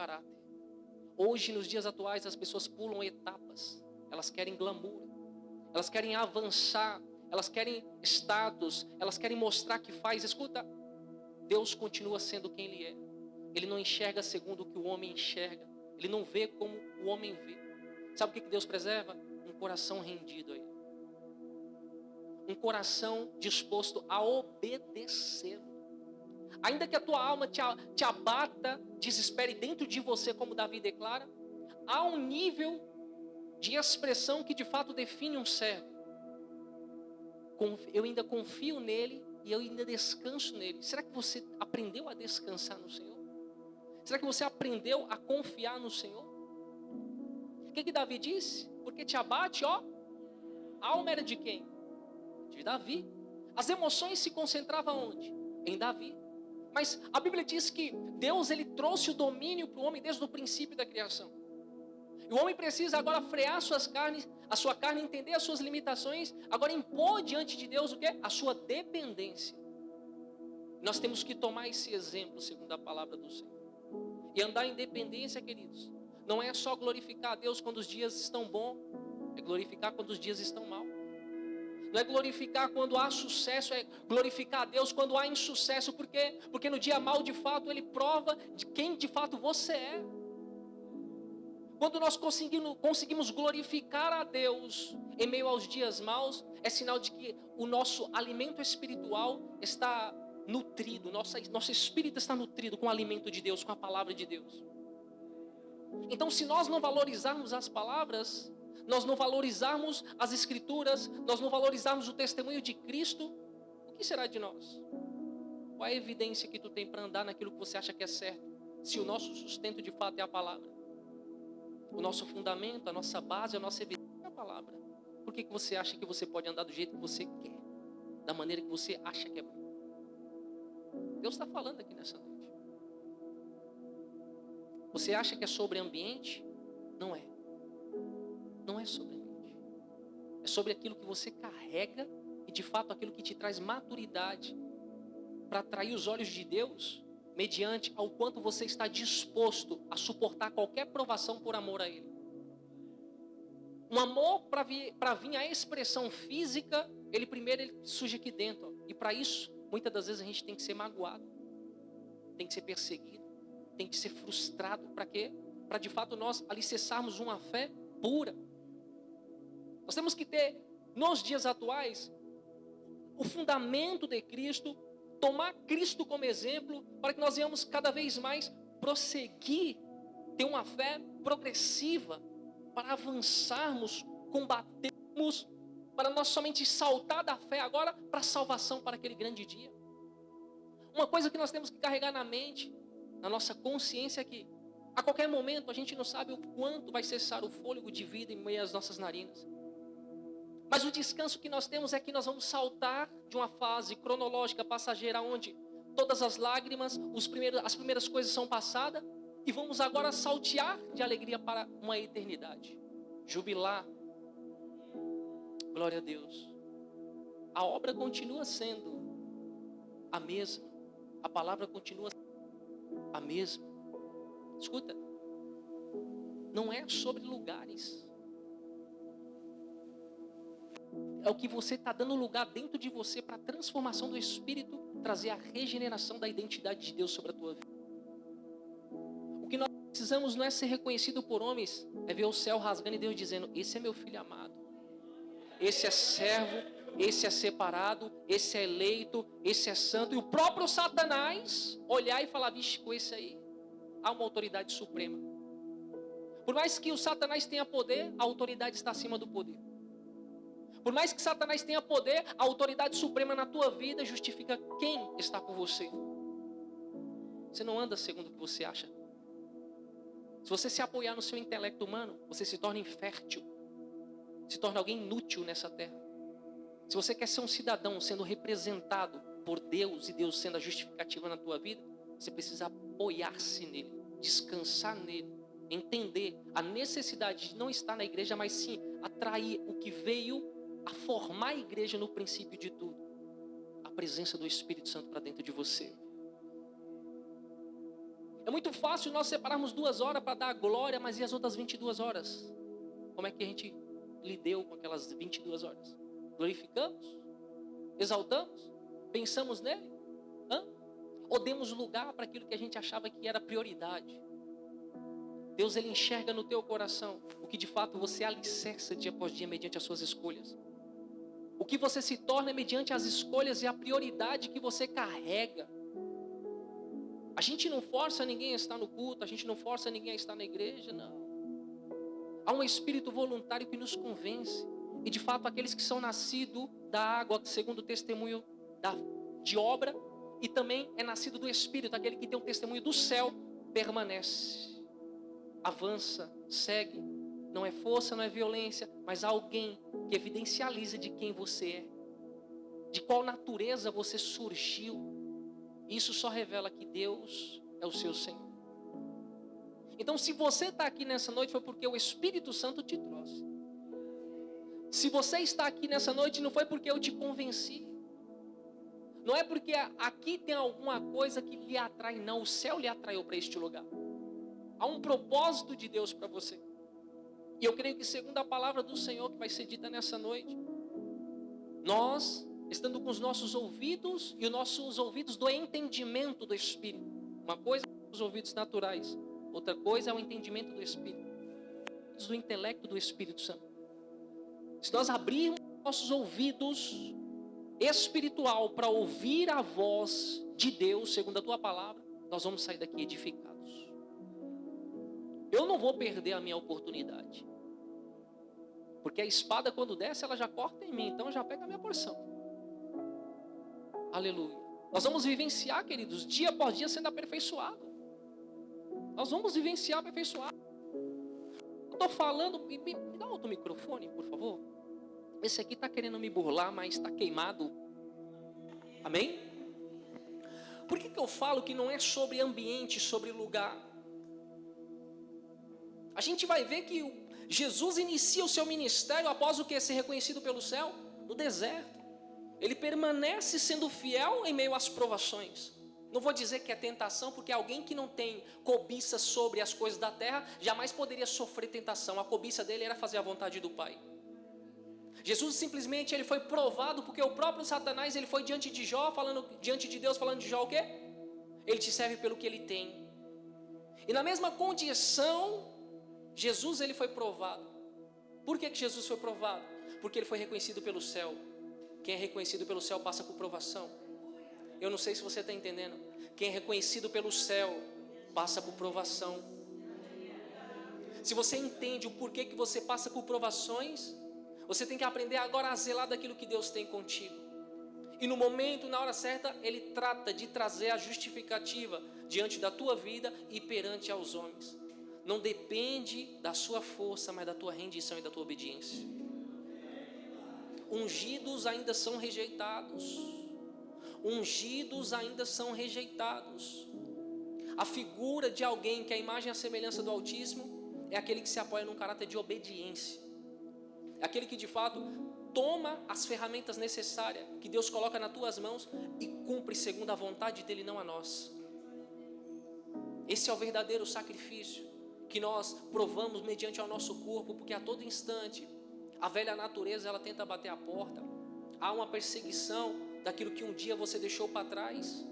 caráter. Hoje, nos dias atuais, as pessoas pulam etapas. Elas querem glamour. Elas querem avançar. Elas querem status. Elas querem mostrar que faz. Escuta, Deus continua sendo quem Ele é. Ele não enxerga segundo o que o homem enxerga. Ele não vê como o homem vê. Sabe o que Deus preserva? Um coração rendido a Ele. Um coração disposto a obedecê-lo. Ainda que a tua alma te abata, desespere dentro de você, como Davi declara, há um nível de expressão que de fato define um servo. Eu ainda confio nele e eu ainda descanso nele. Será que você aprendeu a descansar no Senhor? Será que você aprendeu a confiar no Senhor? O que Davi disse? Porque te abate, ó, a alma era de quem? De Davi. As emoções se concentravam onde? Em Davi. Mas a Bíblia diz que Deus, ele trouxe o domínio para o homem desde o princípio da criação. E o homem precisa agora frear a sua carne, entender as suas limitações, agora impor diante de Deus o quê? A sua dependência. Nós temos que tomar esse exemplo segundo a palavra do Senhor. E andar em dependência, queridos, não é só glorificar a Deus quando os dias estão bons, é glorificar quando os dias estão mal. Não é glorificar quando há sucesso, é glorificar a Deus quando há insucesso. Por quê? Porque no dia mal, de fato, Ele prova de quem de fato você é. Quando nós conseguimos glorificar a Deus em meio aos dias maus, é sinal de que o nosso alimento espiritual está nutrido, nosso espírito está nutrido com o alimento de Deus, com a palavra de Deus. Então, se nós não valorizarmos as palavras, nós não valorizarmos as escrituras, nós não valorizarmos o testemunho de Cristo, o que será de nós? Qual é a evidência que tu tem para andar naquilo que você acha que é certo? Se o nosso sustento de fato é a palavra. O nosso fundamento, a nossa base, a nossa evidência é a palavra. Por que você acha que você pode andar do jeito que você quer? Da maneira que você acha que é bom? Deus está falando aqui nessa noite. Você acha que é sobre ambiente? Não é. Não é sobre ambiente. É sobre aquilo que você carrega e de fato aquilo que te traz maturidade para atrair os olhos de Deus mediante ao quanto você está disposto a suportar qualquer provação por amor a Ele. Um amor para vir à expressão física, ele surge aqui dentro. Ó. E para isso, muitas das vezes a gente tem que ser magoado, tem que ser perseguido, tem que ser frustrado. Para quê? Para de fato nós alicerçarmos uma fé pura. Nós temos que ter, nos dias atuais, o fundamento de Cristo, tomar Cristo como exemplo, para que nós venhamos cada vez mais prosseguir, ter uma fé progressiva, para avançarmos, combatermos, para nós somente saltar da fé agora para a salvação, para aquele grande dia. Uma coisa que nós temos que carregar na mente, na nossa consciência é que, a qualquer momento, a gente não sabe o quanto vai cessar o fôlego de vida em meio às nossas narinas. Mas o descanso que nós temos é que nós vamos saltar de uma fase cronológica passageira onde todas as lágrimas, as primeiras coisas são passadas e vamos agora saltear de alegria para uma eternidade. Jubilar. Glória a Deus. A obra continua sendo a mesma. A palavra continua sendo a mesma. Escuta. Não é sobre lugares. É o que você está dando lugar dentro de você para a transformação do Espírito, trazer a regeneração da identidade de Deus sobre a tua vida. O que nós precisamos não é ser reconhecido por homens, é ver o céu rasgando e Deus dizendo, esse é meu filho amado. Esse é servo, esse é separado, esse é eleito, esse é santo. E o próprio Satanás olhar e falar, vixe, com esse aí, há uma autoridade suprema. Por mais que o Satanás tenha poder, a autoridade está acima do poder. Por mais que Satanás tenha poder, a autoridade suprema na tua vida justifica quem está com você. Você não anda segundo o que você acha. Se você se apoiar no seu intelecto humano, você se torna infértil. Se torna alguém inútil nessa terra. Se você quer ser um cidadão sendo representado por Deus e Deus sendo a justificativa na tua vida, você precisa apoiar-se nele, descansar nele, entender a necessidade de não estar na igreja, mas sim atrair o que veio a formar a igreja no princípio de tudo. A presença do Espírito Santo para dentro de você. É muito fácil nós separarmos 2 horas para dar a glória, mas e as outras 22 horas? Como é que a gente lidou com aquelas 22 horas? Glorificamos? Exaltamos? Pensamos nele? Ou demos lugar para aquilo que a gente achava que era prioridade? Deus, ele enxerga no teu coração o que de fato você alicerça dia após dia mediante as suas escolhas. O que você se torna mediante as escolhas e a prioridade que você carrega. A gente não força ninguém a estar no culto, a gente não força ninguém a estar na igreja, não. Há um espírito voluntário que nos convence. E de fato aqueles que são nascidos da água, segundo o testemunho de obra, e também é nascido do Espírito, aquele que tem o testemunho do céu, permanece, avança, segue. Não é força, não é violência, mas alguém que evidencializa de quem você é, de qual natureza você surgiu. Isso só revela que Deus é o seu Senhor. Então, se você está aqui nessa noite, foi porque o Espírito Santo te trouxe. Se você está aqui nessa noite, não foi porque eu te convenci. Não é porque aqui tem alguma coisa que lhe atrai, não. O céu lhe atraiu para este lugar. Há um propósito de Deus para você. E eu creio que segundo a palavra do Senhor que vai ser dita nessa noite, nós, estando com os nossos ouvidos e os nossos ouvidos do entendimento do Espírito. Uma coisa são os ouvidos naturais, outra coisa é o entendimento do Espírito, do intelecto do Espírito Santo. Se nós abrirmos nossos ouvidos espiritual para ouvir a voz de Deus, segundo a tua palavra, nós vamos sair daqui edificados. Eu não vou perder a minha oportunidade, porque a espada quando desce, ela já corta em mim, então já pega a minha porção. Aleluia. Nós vamos vivenciar, queridos, dia após dia sendo aperfeiçoado. Nós vamos vivenciar aperfeiçoado. Eu estou falando, me dá outro microfone, por favor. Esse aqui está querendo me burlar, mas está queimado. Amém? Por que eu falo que não é sobre ambiente, sobre lugar? A gente vai ver que Jesus inicia o seu ministério após o que? Ser reconhecido pelo céu? No deserto. Ele permanece sendo fiel em meio às provações. Não vou dizer que é tentação, porque alguém que não tem cobiça sobre as coisas da terra, jamais poderia sofrer tentação. A cobiça dele era fazer a vontade do Pai. Jesus simplesmente ele foi provado, porque o próprio Satanás ele foi diante de Jó, diante de Deus, falando de Jó o quê? Ele te serve pelo que ele tem. E na mesma condição, Jesus ele foi provado. Por que Jesus foi provado? Porque ele foi reconhecido pelo céu. Quem é reconhecido pelo céu passa por provação. Eu não sei se você está entendendo. Quem é reconhecido pelo céu passa por provação. Se você entende o porquê que você passa por provações, você tem que aprender agora a zelar daquilo que Deus tem contigo. E no momento, na hora certa, Ele trata de trazer a justificativa diante da tua vida e perante aos homens. Não depende da sua força, mas da tua rendição e da tua obediência. Ungidos ainda são rejeitados. Ungidos ainda são rejeitados. A figura de alguém que é a imagem e a semelhança do Altíssimo é aquele que se apoia num caráter de obediência. É aquele que de fato toma as ferramentas necessárias que Deus coloca nas tuas mãos e cumpre segundo a vontade dele, não a nossa. Esse é o verdadeiro sacrifício que nós provamos mediante ao nosso corpo, porque a todo instante a velha natureza ela tenta bater a porta. Há uma perseguição daquilo que um dia você deixou para trás.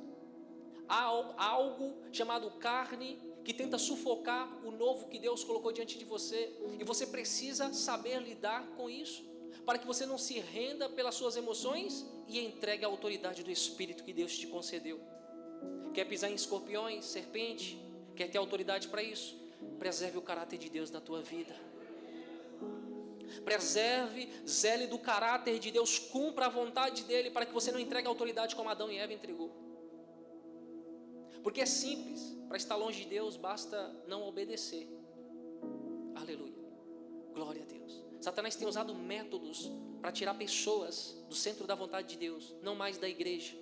Há algo chamado carne que tenta sufocar o novo que Deus colocou diante de você. E você precisa saber lidar com isso, para que você não se renda pelas suas emoções e entregue a autoridade do Espírito que Deus te concedeu. Quer pisar em escorpiões, serpente? Quer ter autoridade para isso? Preserve o caráter de Deus na tua vida. Preserve, zele do caráter de Deus, cumpra a vontade dele, para que você não entregue a autoridade como Adão e Eva entregou. Porque é simples, para estar longe de Deus basta não obedecer. Aleluia, glória a Deus. Satanás tem usado métodos para tirar pessoas do centro da vontade de Deus, não mais da igreja.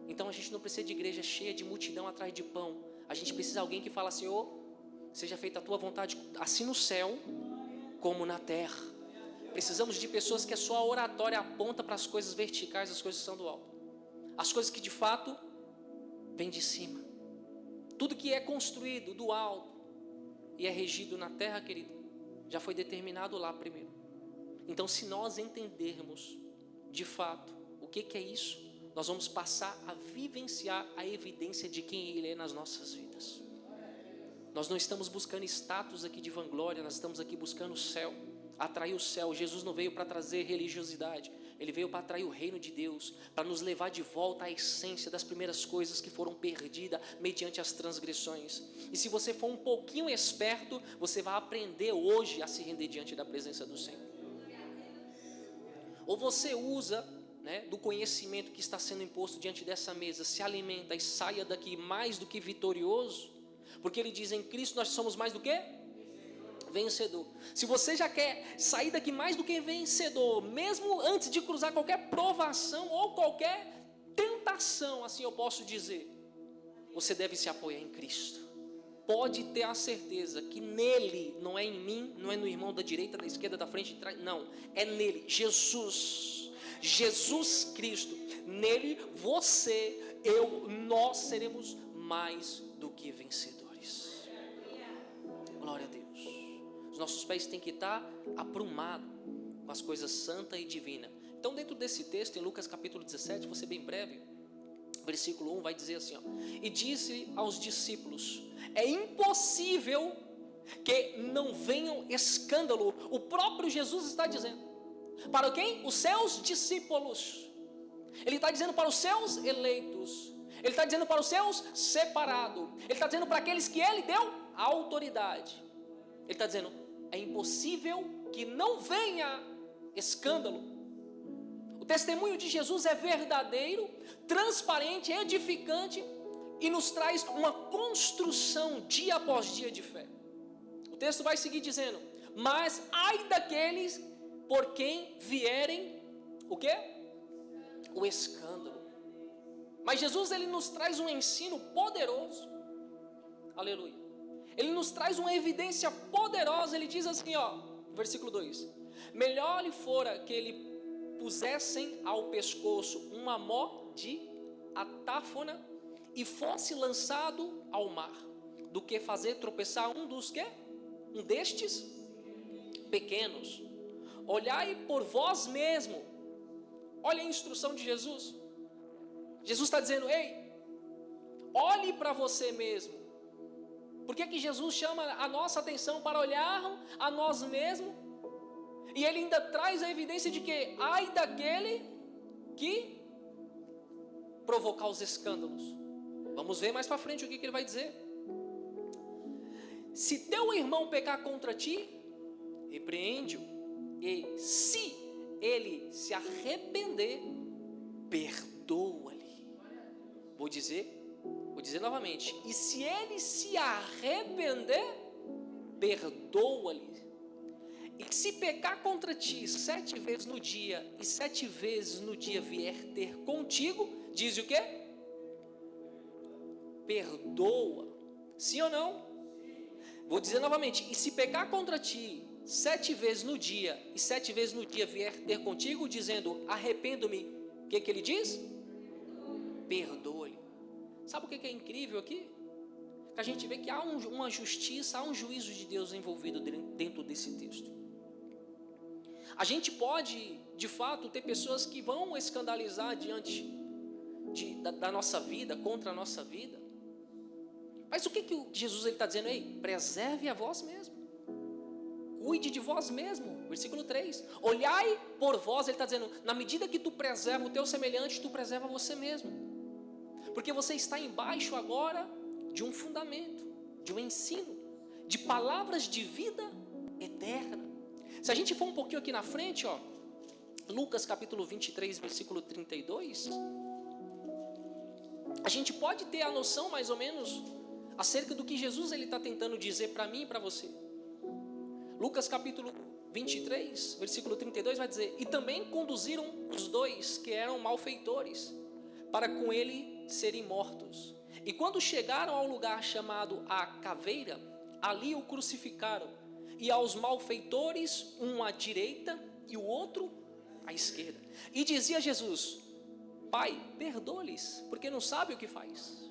Então a gente não precisa de igreja cheia de multidão atrás de pão. A gente precisa de alguém que fala: Senhor, seja feita a tua vontade, assim no céu como na terra. Precisamos de pessoas que a sua oratória aponta para as coisas verticais, as coisas que são do alto, as coisas que de fato vêm de cima. Tudo que é construído do alto e é regido na terra, querido, já foi determinado lá primeiro. Então, se nós entendermos de fato o que é isso, nós vamos passar a vivenciar a evidência de quem Ele é nas nossas vidas. Nós não estamos buscando status aqui de vanglória, nós estamos aqui buscando o céu, atrair o céu. Jesus não veio para trazer religiosidade, Ele veio para atrair o reino de Deus, para nos levar de volta à essência das primeiras coisas que foram perdidas mediante as transgressões. E se você for um pouquinho esperto, você vai aprender hoje a se render diante da presença do Senhor. Ou você usa, do conhecimento que está sendo imposto diante dessa mesa, se alimenta e saia daqui mais do que vitorioso, porque Ele diz: em Cristo nós somos mais do que vencedor. Se você já quer sair daqui mais do que vencedor, mesmo antes de cruzar qualquer provação ou qualquer tentação, assim eu posso dizer, você deve se apoiar em Cristo. Pode ter a certeza que nele, não é em mim, não é no irmão da direita, da esquerda, da frente, de trás, não, é nele, Jesus Cristo. Nele você, eu, nós seremos mais do que vencedores. Glória a Deus. Os nossos pés têm que estar aprumados com as coisas santas e divinas. Então, dentro desse texto, em Lucas capítulo 17, vou ser bem breve, versículo 1 vai dizer assim, e disse aos discípulos: é impossível que não venham escândalo. O próprio Jesus está dizendo. Para quem? Os seus discípulos. Ele está dizendo para os seus eleitos. Ele está dizendo para os seus separados. Ele está dizendo para aqueles que Ele deu a autoridade. Ele está dizendo: é impossível que não venha escândalo. O testemunho de Jesus é verdadeiro, transparente, edificante e nos traz uma construção dia após dia de fé. O texto vai seguir dizendo: mas ai daqueles por quem vierem o quê? O escândalo. Mas Jesus, Ele nos traz um ensino poderoso. Aleluia. Ele nos traz uma evidência poderosa. Ele diz assim, versículo 2: melhor lhe fora que ele pusessem ao pescoço uma mó de atáfona e fosse lançado ao mar, do que fazer tropeçar um destes pequenos. Olhai por vós mesmo. Olha a instrução de Jesus. Jesus está dizendo: ei, olhe para você mesmo. Por que Jesus chama a nossa atenção para olhar a nós mesmos? E Ele ainda traz a evidência de que ai daquele que provocar os escândalos. Vamos ver mais para frente o que Ele vai dizer. Se teu irmão pecar contra ti, repreende-o. E se ele se arrepender, perdoa-lhe. Vou dizer novamente: e se ele se arrepender, perdoa-lhe. E se pecar contra ti 7 vezes no dia, e 7 vezes no dia vier ter contigo, diz o quê? Perdoa. Sim ou não? Vou dizer novamente: e se pecar contra ti 7 vezes no dia, e 7 vezes no dia vier ter contigo, dizendo arrependo-me, o que ele diz? Perdoa-lhe. Sabe o que é incrível aqui? Que a gente vê que há uma justiça, há um juízo de Deus envolvido dentro desse texto. A gente pode, de fato, ter pessoas que vão escandalizar diante da nossa vida, contra a nossa vida. Mas o que Jesus está dizendo? Ei, preserve a vós mesmo. Cuide de vós mesmo. Versículo 3. Olhai por vós, ele está dizendo, na medida que tu preserva o teu semelhante, tu preserva você mesmo. Porque você está embaixo agora de um fundamento, de um ensino, de palavras de vida eterna. Se a gente for um pouquinho aqui na frente, Lucas capítulo 23, versículo 32, a gente pode ter a noção mais ou menos acerca do que Jesus está tentando dizer para mim e para você. Lucas capítulo 23, versículo 32 vai dizer: e também conduziram os 2 que eram malfeitores, para com ele serem mortos. E quando chegaram ao lugar chamado a Caveira, ali o crucificaram, e aos malfeitores, um à direita e o outro à esquerda. E dizia Jesus: Pai, perdoa-lhes, porque não sabe o que faz.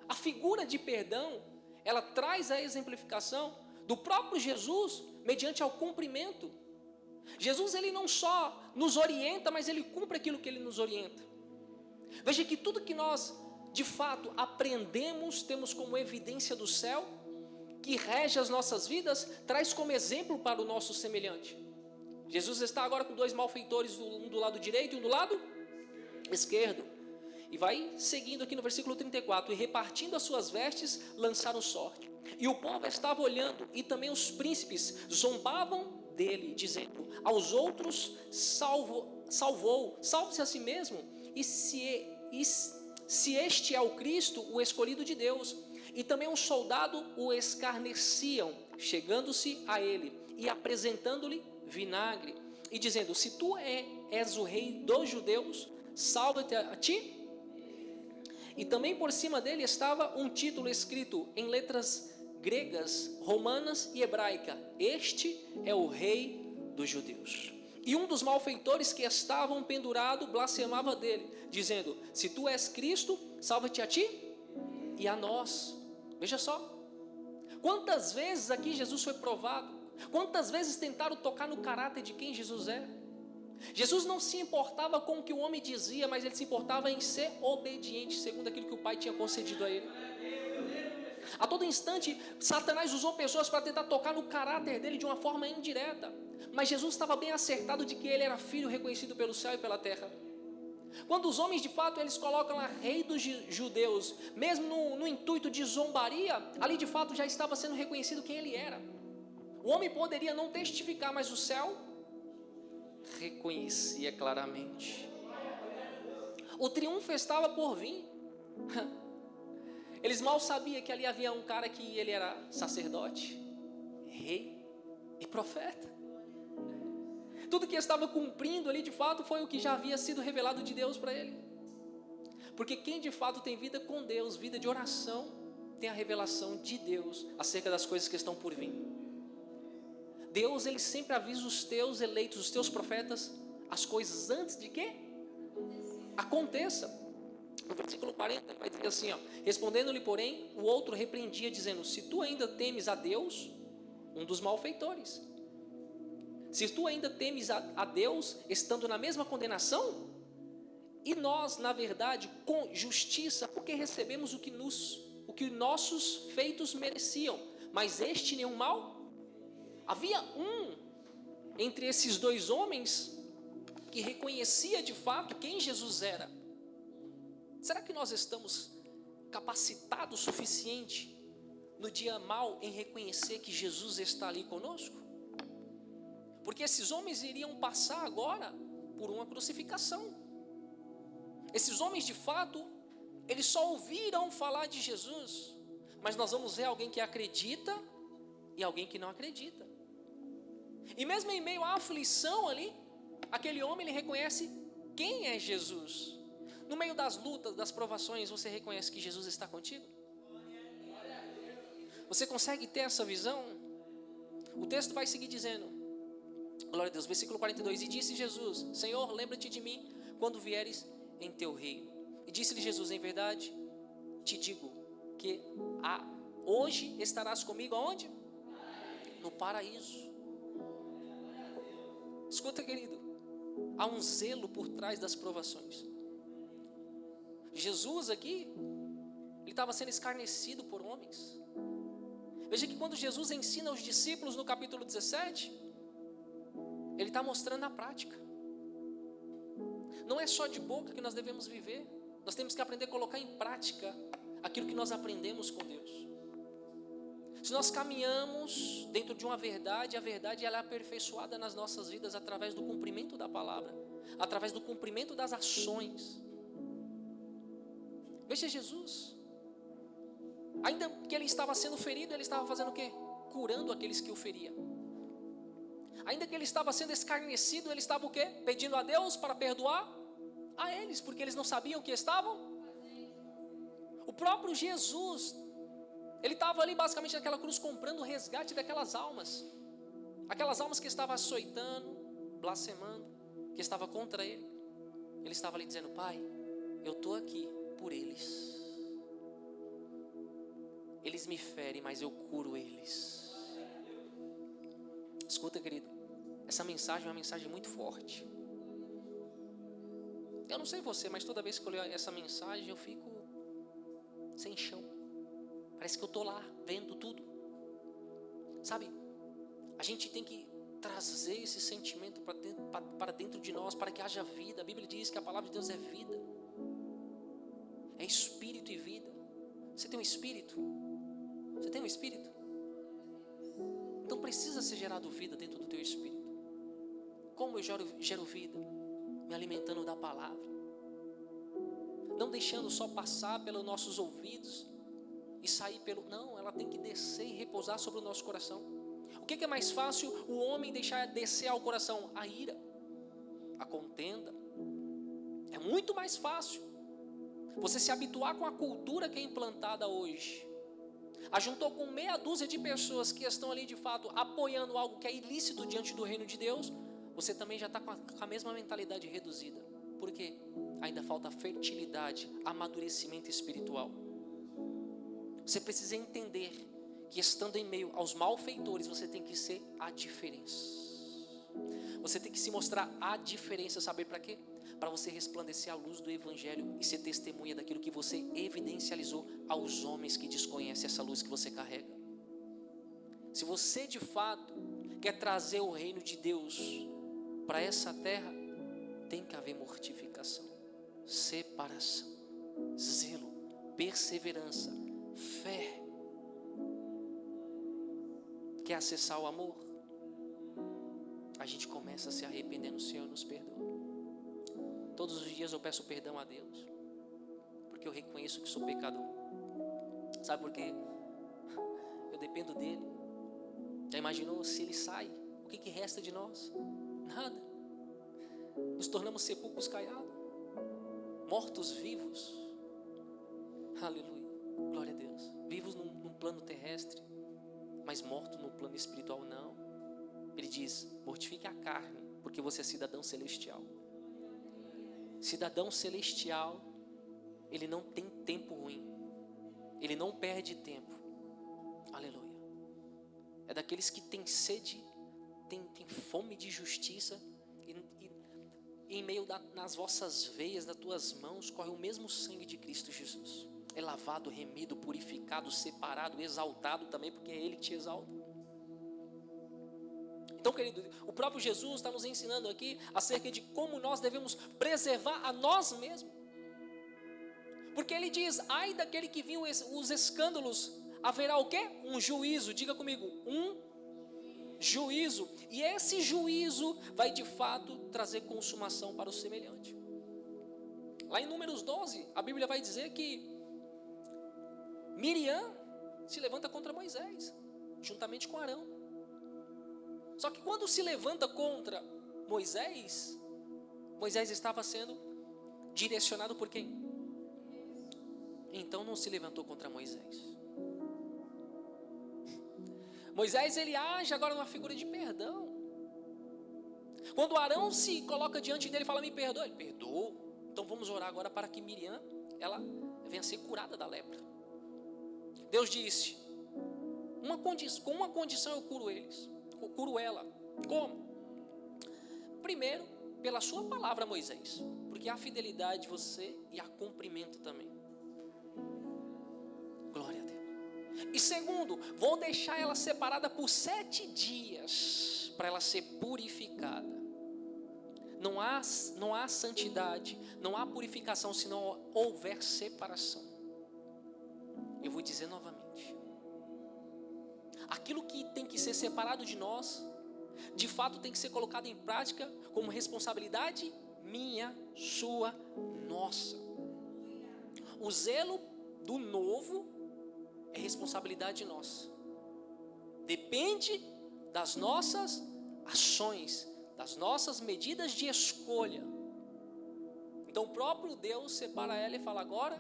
A figura de perdão, ela traz a exemplificação do próprio Jesus mediante ao cumprimento. Jesus, ele não só nos orienta, mas ele cumpre aquilo que ele nos orienta. Veja que tudo que nós, de fato, aprendemos, temos como evidência do céu, que rege as nossas vidas, traz como exemplo para o nosso semelhante. Jesus está agora com 2 malfeitores, um do lado direito e um do lado esquerdo. E vai seguindo aqui no versículo 34. E repartindo as suas vestes, lançaram sorte. E o povo estava olhando, e também os príncipes zombavam dele, dizendo: aos outros salvou, salve-se a si mesmo, e se este é o Cristo, o escolhido de Deus. E também um soldado o escarneciam, chegando-se a ele e apresentando-lhe vinagre, e dizendo: se tu és o rei dos judeus, salva-te a ti. E também por cima dele estava um título escrito em letras gregas, romanas e hebraica: este é o rei dos judeus. E um dos malfeitores que estavam pendurado blasfemava dele, dizendo: se tu és Cristo, salva-te a ti e a nós. Veja só, quantas vezes aqui Jesus foi provado, quantas vezes tentaram tocar no caráter de quem Jesus é. Jesus não se importava com o que o homem dizia, mas ele se importava em ser obediente, segundo aquilo que o Pai tinha concedido a ele. A todo instante, Satanás usou pessoas para tentar tocar no caráter dele de uma forma indireta, mas Jesus estava bem acertado de que ele era filho reconhecido pelo céu e pela terra. Quando os homens de fato eles colocam lá rei dos judeus, mesmo no intuito de zombaria, ali de fato já estava sendo reconhecido quem ele era. O homem poderia não testificar, mas o céu reconhecia claramente. O triunfo estava por vir. Eles mal sabiam que ali havia um cara que ele era sacerdote, rei e profeta. Tudo que estava cumprindo ali de fato foi o que já havia sido revelado de Deus para ele. Porque quem de fato tem vida com Deus, vida de oração, tem a revelação de Deus acerca das coisas que estão por vir. Deus, ele sempre avisa os teus eleitos, os teus profetas, as coisas antes de que aconteça. No versículo 40 vai dizer assim, respondendo-lhe porém, o outro repreendia dizendo: se tu ainda temes a Deus, um dos malfeitores, se tu ainda temes a Deus, estando na mesma condenação, e nós, na verdade, com justiça, porque recebemos o que nossos feitos mereciam, mas este nenhum mal. Havia um entre esses 2 homens que reconhecia de fato quem Jesus era. Será que nós estamos capacitados o suficiente no dia mau em reconhecer que Jesus está ali conosco? Porque esses homens iriam passar agora por uma crucificação. Esses homens de fato, eles só ouviram falar de Jesus, mas nós vamos ver alguém que acredita e alguém que não acredita. E mesmo em meio à aflição ali, aquele homem, ele reconhece quem é Jesus. No meio das lutas, das provações, você reconhece que Jesus está contigo? Você consegue ter essa visão? O texto vai seguir dizendo, glória a Deus, versículo 42, e disse Jesus: Senhor, lembra-te de mim quando vieres em teu reino. E disse-lhe Jesus: em verdade te digo que hoje estarás comigo aonde? No paraíso. Escuta, querido, há um zelo por trás das provações. Jesus aqui, ele estava sendo escarnecido por homens. Veja que quando Jesus ensina os discípulos no capítulo 17, ele está mostrando na prática. Não é só de boca que nós devemos viver, nós temos que aprender a colocar em prática aquilo que nós aprendemos com Deus. Se nós caminhamos dentro de uma verdade, a verdade ela é aperfeiçoada nas nossas vidas através do cumprimento da palavra, através do cumprimento das ações. Veja Jesus, ainda que ele estava sendo ferido, ele estava fazendo o quê? Curando aqueles que o feriam. Ainda que ele estava sendo escarnecido, ele estava o quê? Pedindo a Deus para perdoar a eles, porque eles não sabiam o que estavam. O próprio Jesus, ele estava ali basicamente naquela cruz comprando o resgate daquelas almas. Aquelas almas que estavam açoitando, blasfemando, que estava contra ele. Ele estava ali dizendo: Pai, eu estou aqui por eles. eles me ferem, mas eu curo eles. Escuta, querido, essa mensagem é uma mensagem muito forte. Eu não sei você, mas toda vez que eu leio essa mensagem eu fico sem chão. Parece que eu estou lá vendo tudo. Sabe, a gente tem que trazer esse sentimento para dentro de nós, para que haja vida. A Bíblia diz que a palavra de Deus é vida, é espírito e vida. Você tem um espírito? Você tem um espírito? Então precisa ser gerado vida dentro do teu espírito. Como eu gero vida? Me alimentando da palavra, não deixando só passar pelos nossos ouvidos e sair não, ela tem que descer e repousar sobre o nosso coração. O que é mais fácil o homem deixar descer ao coração? A ira, a contenda. É muito mais fácil você se habituar com a cultura que é implantada hoje. Ajuntou com meia dúzia de pessoas que estão ali de fato apoiando algo que é ilícito diante do reino de Deus. Você também já está com a mesma mentalidade reduzida. Por quê? Ainda falta fertilidade, amadurecimento espiritual. Você precisa entender que estando em meio aos malfeitores, você tem que ser a diferença. Você tem que se mostrar a diferença, saber para quê? Para você resplandecer a luz do Evangelho e ser testemunha daquilo que você evidencializou aos homens que desconhecem essa luz que você carrega. Se você de fato quer trazer o reino de Deus para essa terra, tem que haver mortificação, separação, zelo, perseverança, fé. Quer acessar o amor? A gente começa se arrependendo. O Senhor nos perdoa. Todos os dias eu peço perdão a Deus, porque eu reconheço que sou pecador. Sabe por quê? Eu dependo dele. Já imaginou se ele sai? O que resta de nós? Nada. Nos tornamos sepulcros caiados, mortos vivos. Aleluia, glória a Deus. Vivos num plano terrestre, mas mortos no plano espiritual não. Ele diz: mortifique a carne, porque você é cidadão celestial. Cidadão celestial, ele não tem tempo ruim, ele não perde tempo. Aleluia. É daqueles que têm sede, tem fome de justiça, e em meio nas vossas veias, das tuas mãos, corre o mesmo sangue de Cristo Jesus. É lavado, remido, purificado, separado, exaltado também, porque é Ele que te exalta. Então, querido, o próprio Jesus está nos ensinando aqui acerca de como nós devemos preservar a nós mesmos. Porque Ele diz: ai daquele que viu os escândalos, haverá o quê? Um juízo. Diga comigo, um juízo. E esse juízo vai de fato trazer consumação para o semelhante. Lá em Números 12, a Bíblia vai dizer que Miriam se levanta contra Moisés, juntamente com Arão. Só que quando se levanta contra Moisés, Moisés estava sendo direcionado por quem? Então não se levantou contra Moisés. Moisés, ele age agora numa figura de perdão. Quando Arão se coloca diante dele e fala: me perdoa, ele perdoou. Então vamos orar agora para que Miriam, ela venha a ser curada da lepra. Deus disse: com uma condição eu curo eles, eu curo ela. Como? Primeiro, pela sua palavra, Moisés, porque há fidelidade de você e há cumprimento também. Glória a Deus. E segundo, vou deixar ela separada por 7 dias para ela ser purificada. Não há santidade, não há purificação se não houver separação. Eu vou dizer novamente: aquilo que tem que ser separado de nós, de fato tem que ser colocado em prática como responsabilidade minha, sua, nossa. O zelo do novo é responsabilidade nossa. Depende das nossas ações, das nossas medidas de escolha. Então o próprio Deus separa ela e fala: agora,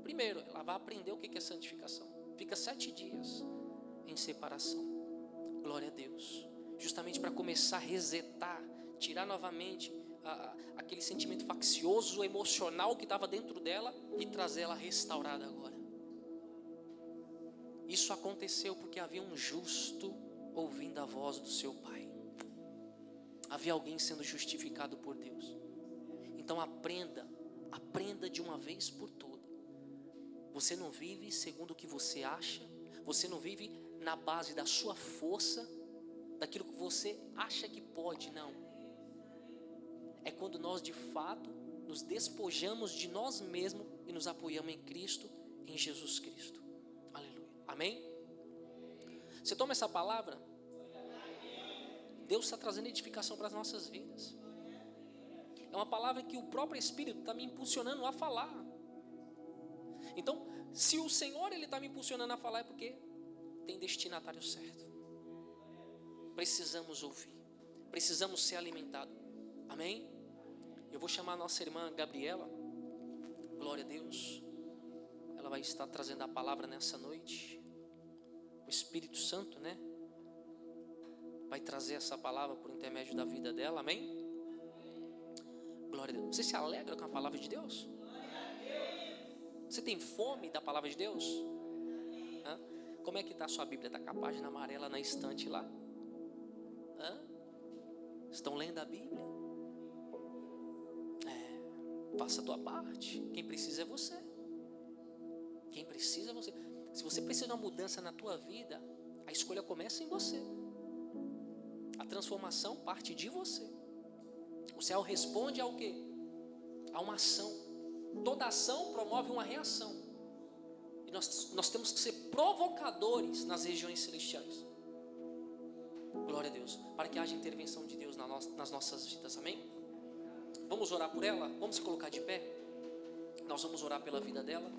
primeiro, ela vai aprender o que é santificação. Fica 7 dias em separação. Glória a Deus. Justamente para começar a resetar, tirar novamente aquele sentimento faccioso, emocional que estava dentro dela e trazer ela restaurada agora. Isso aconteceu porque havia um justo ouvindo a voz do seu Pai. Havia alguém sendo justificado por Deus. Então aprenda de uma vez por todas. Você não vive segundo o que você acha. Você não vive na base da sua força, daquilo que você acha que pode, não. É quando nós de fato nos despojamos de nós mesmos e nos apoiamos em Cristo, em Jesus Cristo. Aleluia. Amém? Você toma essa palavra? Deus está trazendo edificação para as nossas vidas. É uma palavra que o próprio Espírito está me impulsionando a falar. Então, se o Senhor está me impulsionando a falar, é porque tem destinatário certo. Precisamos ouvir. Precisamos ser alimentados. Amém? Eu vou chamar a nossa irmã Gabriela. Glória a Deus. Ela vai estar trazendo a palavra nessa noite. O Espírito Santo, né? Vai trazer essa palavra por intermédio da vida dela. Amém? Glória a Deus. Você se alegra com a palavra de Deus? Você tem fome da palavra de Deus? Hã? Como é que está a sua Bíblia? Está com a página amarela na estante lá? Hã? Estão lendo a Bíblia? Faça a tua parte. Quem precisa é você. Quem precisa é você. Se você precisa de uma mudança na tua vida, a escolha começa em você. A transformação parte de você. O céu responde ao quê? A uma ação. Toda ação promove uma reação. E nós temos que ser provocadores nas regiões celestiais. Glória a Deus. Para que haja intervenção de Deus nas nossas vidas. Amém? Vamos orar por ela? Vamos se colocar de pé? Nós vamos orar pela vida dela.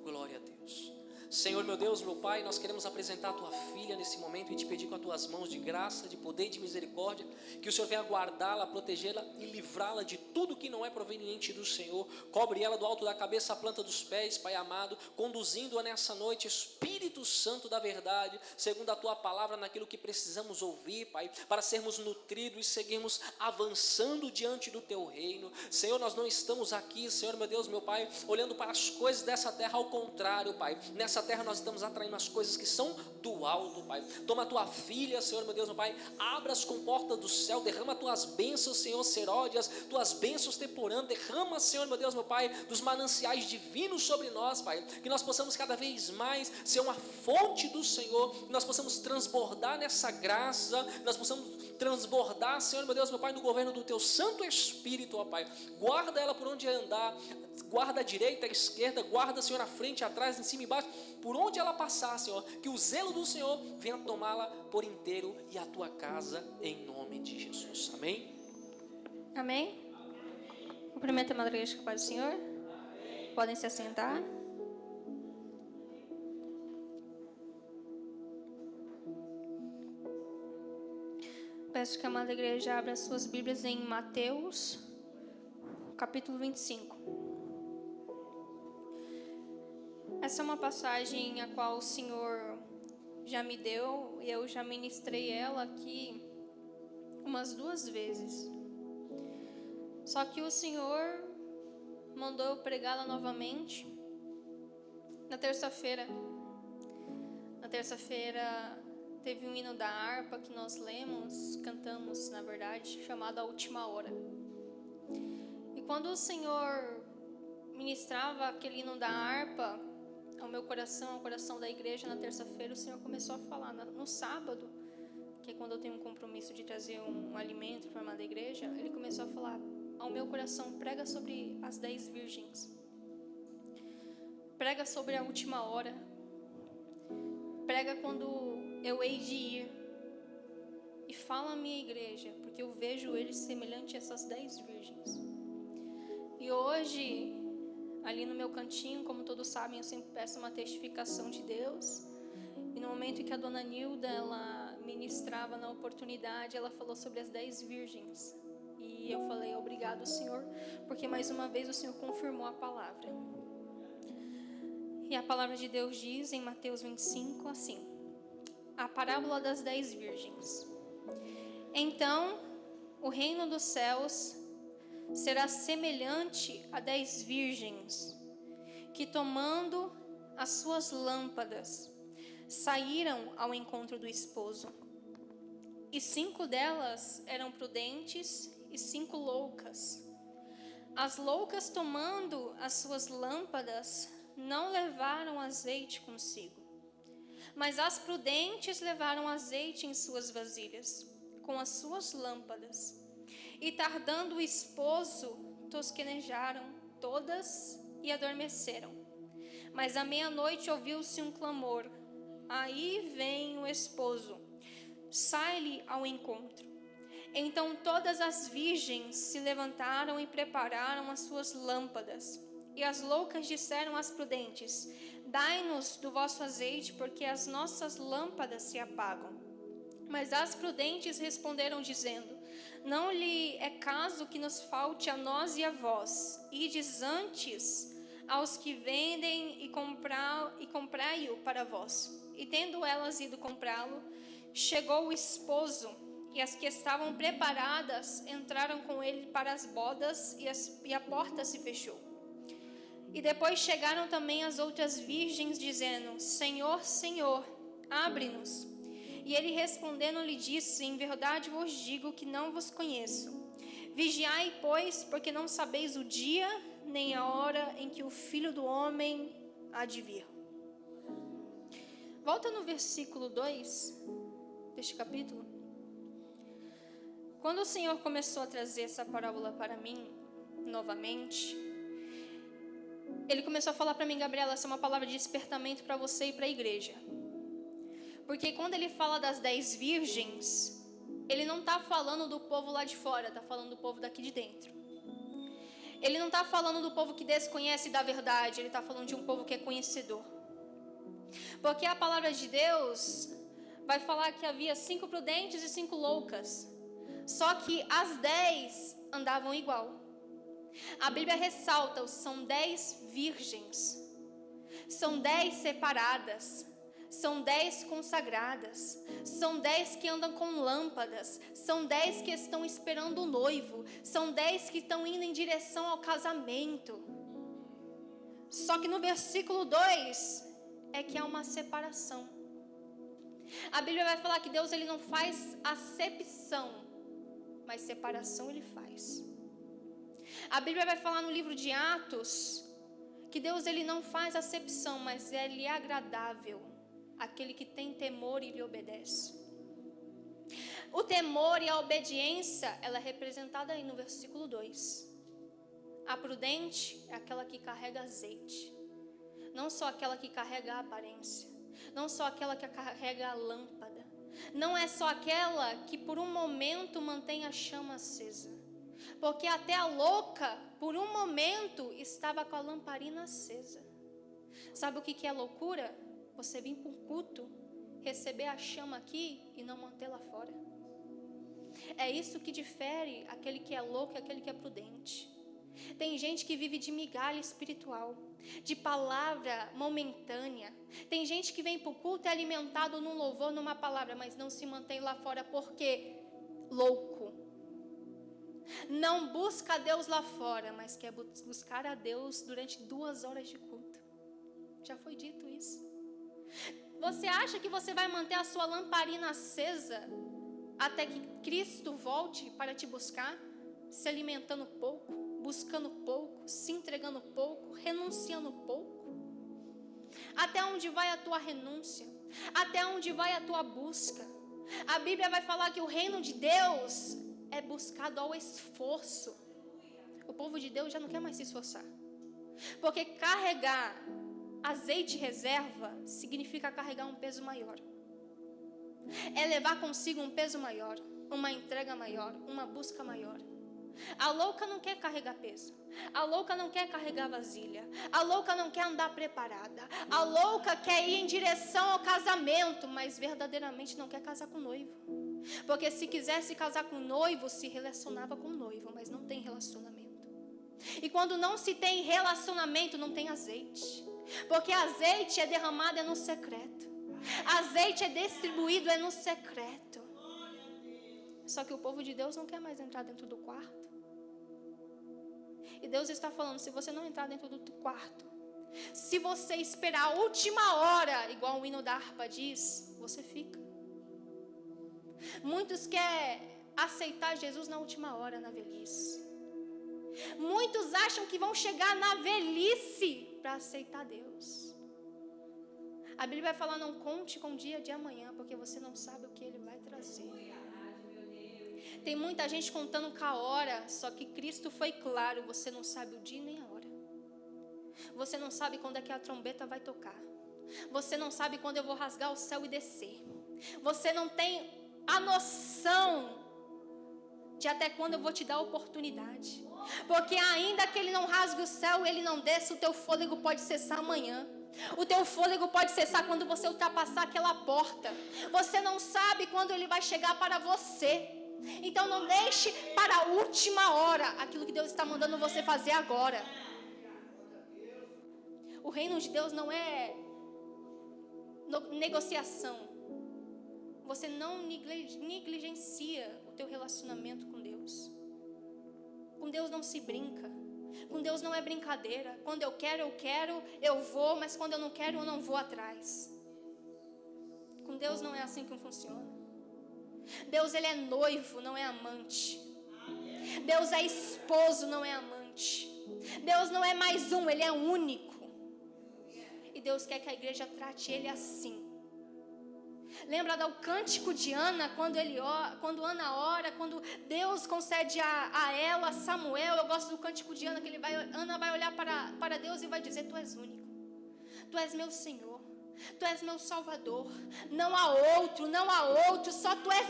Glória a Deus. Senhor, meu Deus, meu Pai, nós queremos apresentar a Tua filha nesse momento e te pedir com as Tuas mãos de graça, de poder e de misericórdia, que o Senhor venha guardá-la, protegê-la e livrá-la de tudo que não é proveniente do Senhor. Cobre ela do alto da cabeça à planta dos pés, Pai amado, conduzindo-a nessa noite, Espírito Santo da verdade, segundo a Tua palavra, naquilo que precisamos ouvir, Pai, para sermos nutridos e seguirmos avançando diante do Teu reino. Senhor, nós não estamos aqui, Senhor, meu Deus, meu Pai, olhando para as coisas dessa terra, ao contrário, Pai, nessa terra nós estamos atraindo as coisas que são do alto, Pai. Toma a Tua filha, Senhor, meu Deus, meu Pai, abra as comportas do céu, derrama Tuas bênçãos, Senhor, seródias, Tuas bênçãos temporando, derrama, Senhor, meu Deus, meu Pai, dos mananciais divinos sobre nós, Pai, que nós possamos cada vez mais ser uma fonte do Senhor, que nós possamos transbordar nessa graça, nós possamos transbordar, Senhor, meu Deus, meu Pai, no governo do Teu Santo Espírito, ó Pai. Guarda ela por onde andar, guarda a direita, a esquerda, guarda, Senhor, a frente, atrás, em cima e embaixo, por onde ela passar, Senhor, que o zelo do Senhor venha tomá-la por inteiro e a Tua casa, em nome de Jesus. Amém? Amém? Cumprimento a Madre Igreja com a paz do Senhor. Podem se assentar. Peço que a Madre Igreja abra as suas Bíblias em Mateus, capítulo 25. Essa é uma passagem a qual o Senhor já me deu e eu já ministrei ela aqui umas 2 vezes. Só que o Senhor mandou eu pregá-la novamente na terça-feira. Na terça-feira teve um hino da harpa que nós cantamos, na verdade, chamado A Última Hora. E quando o Senhor ministrava aquele hino da harpa ao meu coração, ao coração da igreja, na terça-feira, o Senhor começou a falar. No sábado, que é quando eu tenho um compromisso de trazer um alimento para a da igreja, Ele começou a falar ao meu coração: prega sobre as 10 virgens, prega sobre a última hora, prega quando eu hei de ir, e fala à minha igreja, porque eu vejo eles semelhante a essas 10 virgens. E hoje, ali no meu cantinho, como todos sabem, eu sempre peço uma testificação de Deus. E no momento em que a dona Nilda, ela ministrava na oportunidade, ela falou sobre as 10 virgens. E eu falei: obrigado, Senhor, porque mais uma vez o Senhor confirmou a palavra. E a palavra de Deus diz em Mateus 25 assim: a parábola das 10 virgens. Então, o reino dos céus será semelhante a 10 virgens, que tomando as suas lâmpadas, saíram ao encontro do esposo. E 5 delas eram prudentes e 5 loucas. As loucas, tomando as suas lâmpadas, não levaram azeite consigo, mas as prudentes levaram azeite em suas vasilhas, com as suas lâmpadas. E tardando o esposo, tosquenejaram todas e adormeceram. Mas à meia-noite ouviu-se um clamor: aí vem o esposo, sai-lhe ao encontro. Então todas as virgens se levantaram e prepararam as suas lâmpadas. E as loucas disseram às prudentes: dai-nos do vosso azeite, porque as nossas lâmpadas se apagam. Mas as prudentes responderam dizendo: não lhe é caso que nos falte a nós e a vós. Ides antes aos que vendem e comprai-o para vós. E tendo elas ido comprá-lo, chegou o esposo, e as que estavam preparadas entraram com ele para as bodas, e a porta se fechou. E depois chegaram também as outras virgens, dizendo: Senhor, Senhor, abre-nos. E ele respondendo lhe disse: em verdade vos digo que não vos conheço. Vigiai, pois, porque não sabeis o dia nem a hora em que o Filho do Homem há de vir. Volta no versículo 2 deste capítulo. Quando o Senhor começou a trazer essa parábola para mim, novamente, Ele começou a falar para mim: Gabriela, essa é uma palavra de despertamento para você e para a igreja. Porque quando Ele fala das 10 virgens, Ele não está falando do povo lá de fora, está falando do povo daqui de dentro. Ele não está falando do povo que desconhece da verdade, Ele está falando de um povo que é conhecedor. Porque a palavra de Deus vai falar que havia 5 prudentes e 5 loucas. Só que as 10 andavam igual. A Bíblia ressalta: são 10 virgens, são 10 separadas, são 10 consagradas, são 10 que andam com lâmpadas, são 10 que estão esperando o noivo, são 10 que estão indo em direção ao casamento. Só que no versículo 2 é que há uma separação. A Bíblia vai falar que Deus, Ele não faz acepção, mas separação Ele faz. A Bíblia vai falar no livro de Atos que Deus, Ele não faz acepção, mas Ele é agradável àquele que tem temor e lhe obedece. O temor e a obediência, ela é representada aí no versículo 2. A prudente é aquela que carrega azeite, não só aquela que carrega a aparência, não só aquela que carrega a lâmpada, não é só aquela que por um momento mantém a chama acesa. Porque até a louca, por um momento, estava com a lamparina acesa. Sabe o que é loucura? Você vir para um culto, receber a chama aqui e não mantê-la fora. É isso que difere aquele que é louco e aquele que é prudente. Tem gente que vive de migalha espiritual, de palavra momentânea. Tem gente que vem para o culto e é alimentado num louvor, numa palavra, mas não se mantém lá fora porque louco. Não busca a Deus lá fora, mas quer buscar a Deus durante 2 horas de culto. Já foi dito isso. Você acha que você vai manter a sua lamparina acesa até que Cristo volte para te buscar, se alimentando pouco, buscando pouco, se entregando pouco, renunciando pouco? Até onde vai a tua renúncia? Até onde vai a tua busca? A Bíblia vai falar que o reino de Deus é buscado ao esforço. O povo de Deus já não quer mais se esforçar, porque carregar azeite reserva significa carregar um peso maior. É levar consigo um peso maior, uma entrega maior, uma busca maior. A louca não quer carregar peso. A louca não quer carregar vasilha. A louca não quer andar preparada. A louca quer ir em direção ao casamento, mas verdadeiramente não quer casar com o noivo. Porque se quisesse casar com o noivo, se relacionava com o noivo, mas não tem relacionamento. E quando não se tem relacionamento, não tem azeite. Porque azeite é derramado é no secreto. Azeite é distribuído é no secreto. Só que o povo de Deus não quer mais entrar dentro do quarto. E Deus está falando: se você não entrar dentro do quarto, Se você esperar a última hora, igual o hino da harpa diz, você fica. Muitos querem aceitar Jesus na última hora, na velhice. Muitos acham que vão chegar na velhice para aceitar Deus. A Bíblia vai falar, não conte com o dia de amanhã, porque você não sabe o que Ele vai trazer. Tem muita gente contando com a hora, só que Cristo foi claro, você não sabe o dia nem a hora. Você não sabe quando é que a trombeta vai tocar. Você não sabe quando eu vou rasgar o céu e descer. Você não tem a noção de até quando eu vou te dar a oportunidade. Porque ainda que Ele não rasgue o céu, Ele não desça, o teu fôlego pode cessar amanhã. O teu fôlego pode cessar quando você ultrapassar aquela porta. Você não sabe quando Ele vai chegar para você. Então não deixe para a última hora aquilo que Deus está mandando você fazer agora. O reino de Deus não é negociação. Você não negligencia o teu relacionamento com Deus. Com Deus não se brinca. Com Deus não é brincadeira. Quando eu quero, eu vou, mas quando eu não quero, eu não vou atrás. Com Deus não é assim que funciona. Deus, Ele é noivo, não é amante. Deus é esposo, não é amante. Deus não é mais um, Ele é único. E Deus quer que a igreja trate Ele assim. Lembra do cântico de Ana, quando Ana ora, quando Deus concede a ela, Samuel. Eu gosto do cântico de Ana, que Ana vai olhar para Deus e vai dizer, tu és único, tu és meu Senhor, tu és meu Salvador, não há outro, só tu és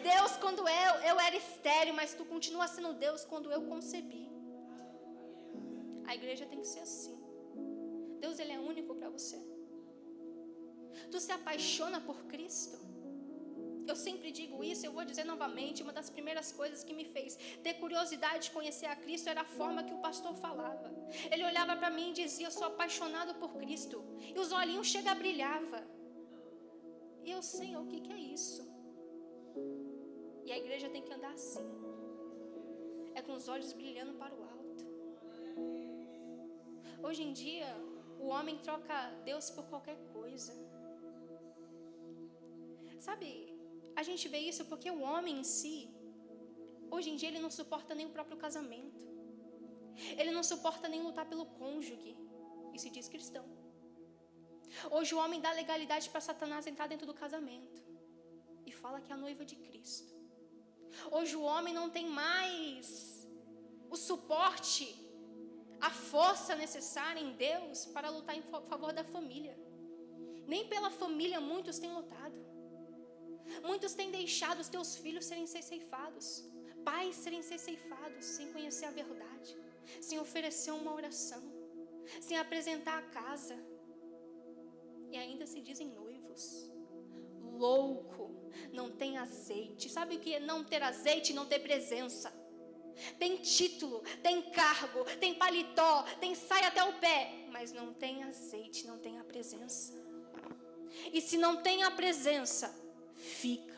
Deus quando eu era estéril, mas tu continua sendo Deus quando eu concebi. A igreja tem que ser assim. Deus, Ele é único para você. Tu se apaixona por Cristo? Eu sempre digo isso, eu vou dizer novamente, uma das primeiras coisas que me fez ter curiosidade de conhecer a Cristo era a forma que o pastor falava. Ele olhava para mim e dizia, eu sou apaixonado por Cristo. E os olhinhos chegam a brilhava. E eu, Senhor, o que é isso? E a igreja tem que andar assim. É com os olhos brilhando para o alto. Hoje em dia, o homem troca Deus por qualquer coisa. Sabe, a gente vê isso porque o homem em si, hoje em dia ele não suporta nem o próprio casamento. Ele não suporta nem lutar pelo cônjuge. E se diz cristão. Hoje o homem dá legalidade para Satanás entrar dentro do casamento. E fala que é a noiva de Cristo. Hoje o homem não tem mais o suporte, a força necessária em Deus para lutar em favor da família. Nem pela família muitos têm lutado. Muitos têm deixado os teus filhos serem ceifados, pais serem ceifados, sem conhecer a verdade, sem oferecer uma oração, sem apresentar a casa, e ainda se dizem noivos. Louco, não tem azeite. Sabe o que é não ter azeite? Não ter presença. Tem título, tem cargo, tem paletó, tem saia até o pé, mas não tem azeite, não tem a presença. E se não tem a presença, fica.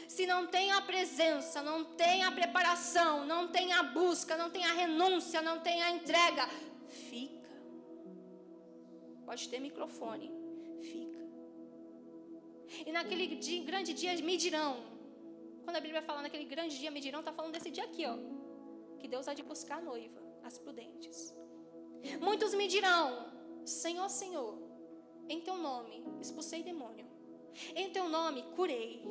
Se não tem a presença, não tem a preparação, não tem a busca, não tem a renúncia, não tem a entrega, fica. Pode ter microfone, fica. E naquele grande dia me dirão, quando a Bíblia fala naquele grande dia me dirão, está falando desse dia aqui, ó, que Deus há de buscar a noiva, as prudentes. Muitos me dirão, Senhor, Senhor, em teu nome expulsei demônio, em teu nome curei,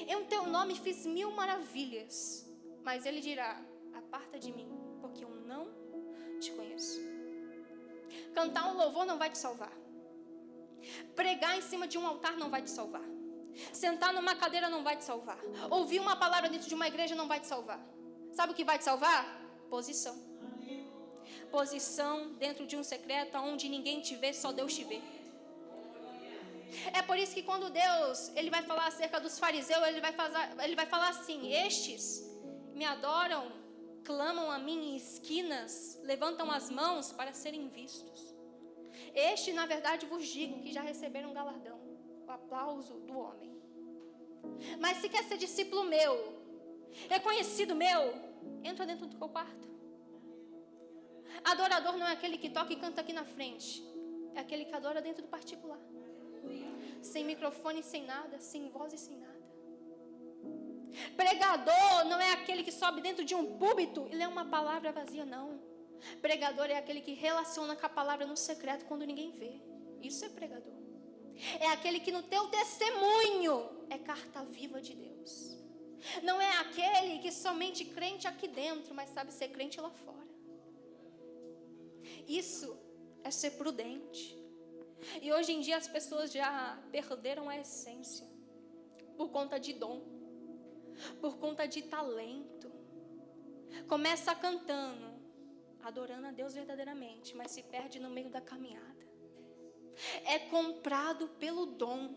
em teu nome fiz 1000 maravilhas. Mas ele dirá, aparta de mim, porque eu não te conheço. Cantar um louvor não vai te salvar. Pregar em cima de um altar não vai te salvar. Sentar numa cadeira não vai te salvar. Ouvir uma palavra dentro de uma igreja não vai te salvar. Sabe o que vai te salvar? Posição. Posição dentro de um secreto onde ninguém te vê, só Deus te vê. É por isso que quando Deus ele vai falar acerca dos fariseus, ele vai falar assim, estes me adoram, clamam a mim em esquinas, levantam as mãos para serem vistos. Este, na verdade, vos digo que já receberam um galardão, o aplauso do homem. Mas se quer ser discípulo meu, reconhecido meu, entra dentro do teu quarto. Adorador não é aquele que toca e canta aqui na frente. É aquele que adora dentro do particular. Sem microfone, sem nada, sem voz e sem nada. Pregador não é aquele que sobe dentro de um púlpito e lê uma palavra vazia, não. Pregador é aquele que relaciona com a palavra no secreto quando ninguém vê. Isso é pregador. É aquele que no teu testemunho é carta viva de Deus. Não é aquele que somente crente aqui dentro, mas sabe ser crente lá fora. Isso é ser prudente. E hoje em dia as pessoas já perderam a essência por conta de dom, por conta de talento. Começa cantando, adorando a Deus verdadeiramente, mas se perde no meio da caminhada. É comprado pelo dom,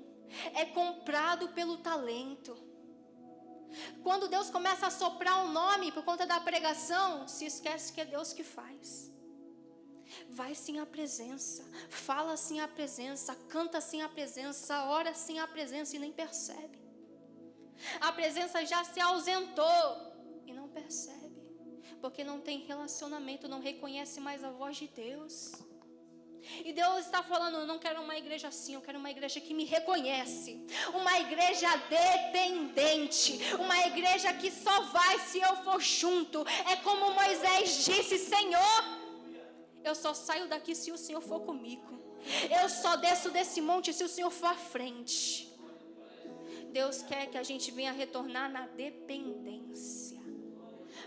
é comprado pelo talento. Quando Deus começa a soprar um nome por conta da pregação, se esquece que é Deus que faz. Vai sem a presença, fala sem a presença, canta sem a presença, ora sem a presença e nem percebe. A presença já se ausentou e não percebe, porque não tem relacionamento, não reconhece mais a voz de Deus. E Deus está falando, eu não quero uma igreja assim, eu quero uma igreja que me reconhece. Uma igreja dependente, uma igreja que só vai se eu for junto. É como Moisés disse, Senhor, eu só saio daqui se o Senhor for comigo. Eu só desço desse monte se o Senhor for à frente. Deus quer que a gente venha retornar na dependência,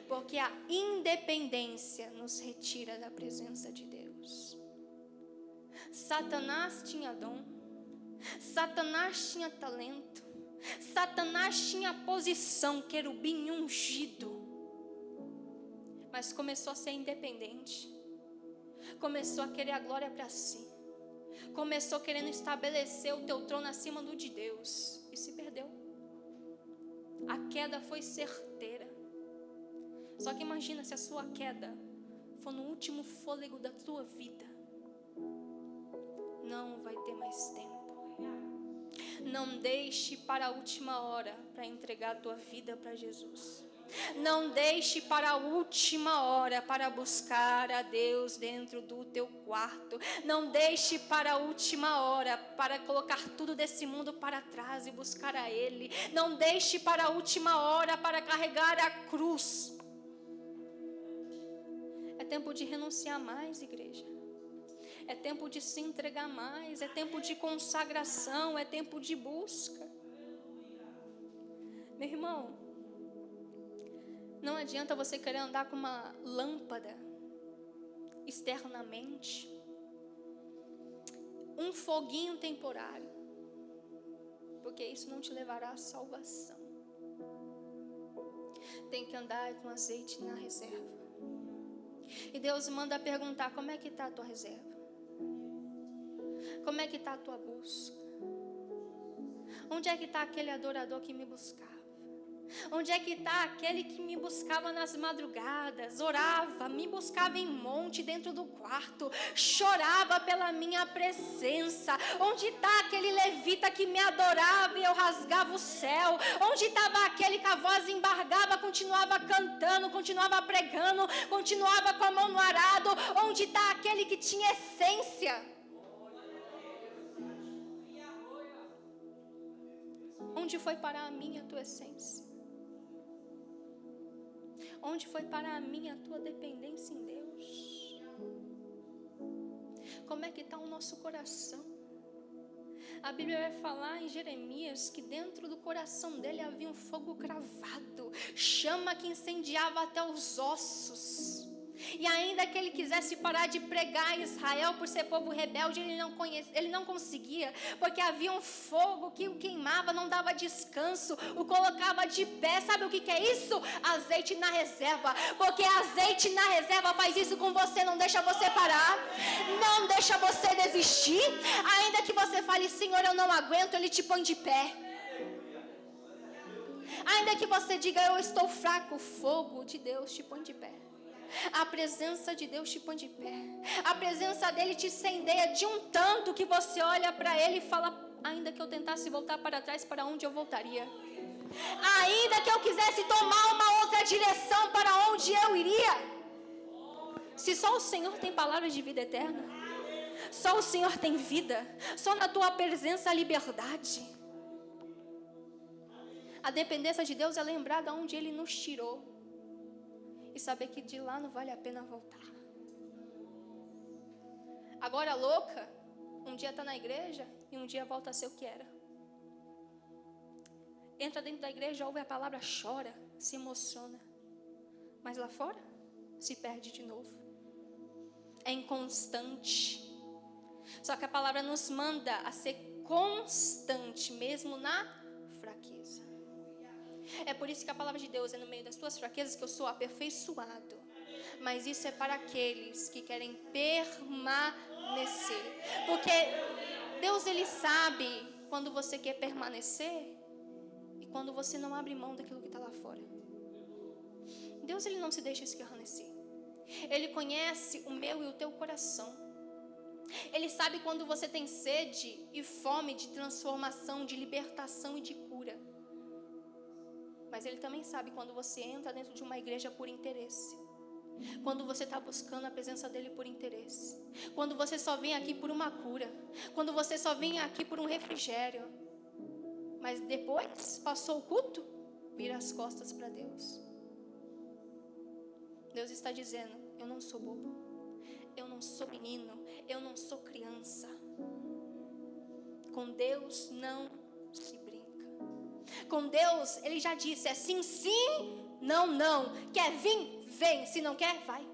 porque a independência nos retira da presença de Deus. Satanás tinha dom, Satanás tinha talento, Satanás tinha posição, querubim ungido, mas começou a ser independente, começou a querer a glória para si, começou querendo estabelecer o teu trono acima do de Deus e se perdeu. A queda foi certeira. Só que imagina se a sua queda for no último fôlego da tua vida. Não vai ter mais tempo. Não deixe para a última hora para entregar a tua vida para Jesus. Não deixe para a última hora para buscar a Deus dentro do teu quarto. Não deixe para a última hora para colocar tudo desse mundo para trás e buscar a Ele. Não deixe para a última hora para carregar a cruz. É tempo de renunciar mais, igreja. É tempo de se entregar mais, é tempo de consagração, é tempo de busca. Meu irmão, não adianta você querer andar com uma lâmpada externamente, um foguinho temporário, porque isso não te levará à salvação. Tem que andar com azeite na reserva. E Deus manda perguntar, como é que está a tua reserva? Como é que está a tua busca? Onde é que está aquele adorador que me buscava? Onde é que está aquele que me buscava nas madrugadas, orava, me buscava em monte dentro do quarto, chorava pela minha presença? Onde está aquele levita que me adorava e eu rasgava o céu? Onde estava aquele que a voz embargava, continuava cantando, continuava pregando, continuava com a mão no arado? Onde está aquele que tinha essência? Onde foi parar a minha, a tua essência? Onde foi parar a minha, a tua dependência em Deus? Como é que está o nosso coração? A Bíblia vai falar em Jeremias que dentro do coração dele havia um fogo cravado, chama que incendiava até os ossos. E ainda que ele quisesse parar de pregar em Israel por ser povo rebelde, ele não conseguia, porque havia um fogo que o queimava, não dava descanso, o colocava de pé. Sabe o que é isso? Azeite na reserva, porque azeite na reserva faz isso com você, não deixa você parar, não deixa você desistir. Ainda que você fale, Senhor, eu não aguento, Ele te põe de pé. Ainda que você diga, eu estou fraco, o fogo de Deus te põe de pé. A presença de Deus te põe de pé. A presença dele te incendeia de um tanto que você olha para ele e fala, ainda que eu tentasse voltar para trás, para onde eu voltaria? Ainda que eu quisesse tomar uma outra direção, para onde eu iria? Se só o Senhor tem palavras de vida eterna, só o Senhor tem vida, só na tua presença há liberdade. A dependência de Deus é lembrar de onde Ele nos tirou e saber que de lá não vale a pena voltar. Agora louca, um dia está na igreja e um dia volta a ser o que era. Entra dentro da igreja, ouve a palavra, chora, se emociona. Mas lá fora, se perde de novo. É inconstante. Só que a palavra nos manda a ser constante, mesmo na fraqueza. É por isso que a palavra de Deus é no meio das tuas fraquezas que eu sou aperfeiçoado. Mas isso é para aqueles que querem permanecer. Porque Deus, Ele sabe quando você quer permanecer e quando você não abre mão daquilo que está lá fora. Deus, Ele não se deixa escarnecer. Ele conhece o meu e o teu coração. Ele sabe quando você tem sede e fome de transformação, de libertação e de cura. Mas Ele também sabe quando você entra dentro de uma igreja por interesse. Quando você está buscando a presença dEle por interesse. Quando você só vem aqui por uma cura. Quando você só vem aqui por um refrigério. Mas depois, passou o culto, vira as costas para Deus. Deus está dizendo, eu não sou bobo. Eu não sou menino. Eu não sou criança. Com Deus não se brinca. Com Deus, Ele já disse, é sim, sim, não, não. Quer vir? Vem. Se não quer, vai.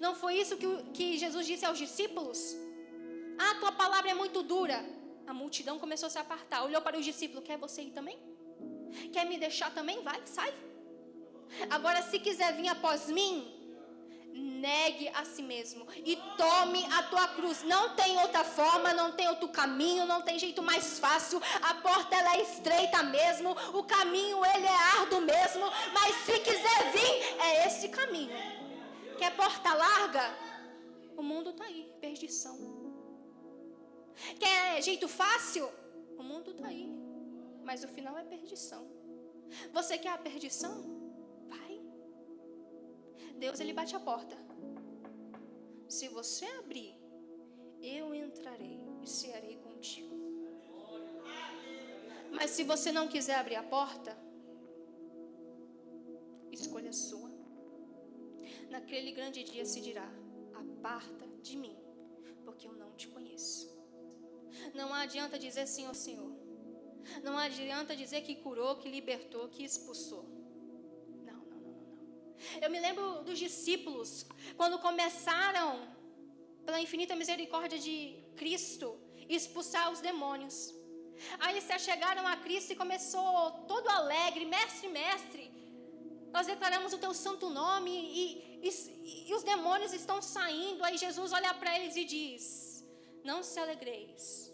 Não foi isso que Jesus disse aos discípulos? Ah, tua palavra é muito dura. A multidão começou a se apartar. Olhou para os discípulos, quer você ir também? Quer me deixar também? Vai, sai. Agora, se quiser vir após mim, negue a si mesmo e tome a tua cruz. Não tem outra forma, não tem outro caminho, não tem jeito mais fácil. A porta, ela é estreita mesmo, o caminho, ele é árduo mesmo, mas se quiser vir, é esse caminho. Quer porta larga? O mundo está aí, perdição. Quer jeito fácil? O mundo está aí, mas o final é perdição. Você quer a perdição? Vai. Deus, Ele bate a porta. Se você abrir, eu entrarei e cearei contigo. Mas se você não quiser abrir a porta, escolha sua. Naquele grande dia se dirá, aparta de mim, porque eu não te conheço. Não adianta dizer sim ao Senhor. Não adianta dizer que curou, que libertou, que expulsou. Eu me lembro dos discípulos, quando começaram, pela infinita misericórdia de Cristo, expulsar os demônios. Aí eles se achegaram a Cristo e começou todo alegre, mestre, mestre, nós declaramos o teu santo nome e os demônios estão saindo. Aí Jesus olha para eles e diz, não se alegreis,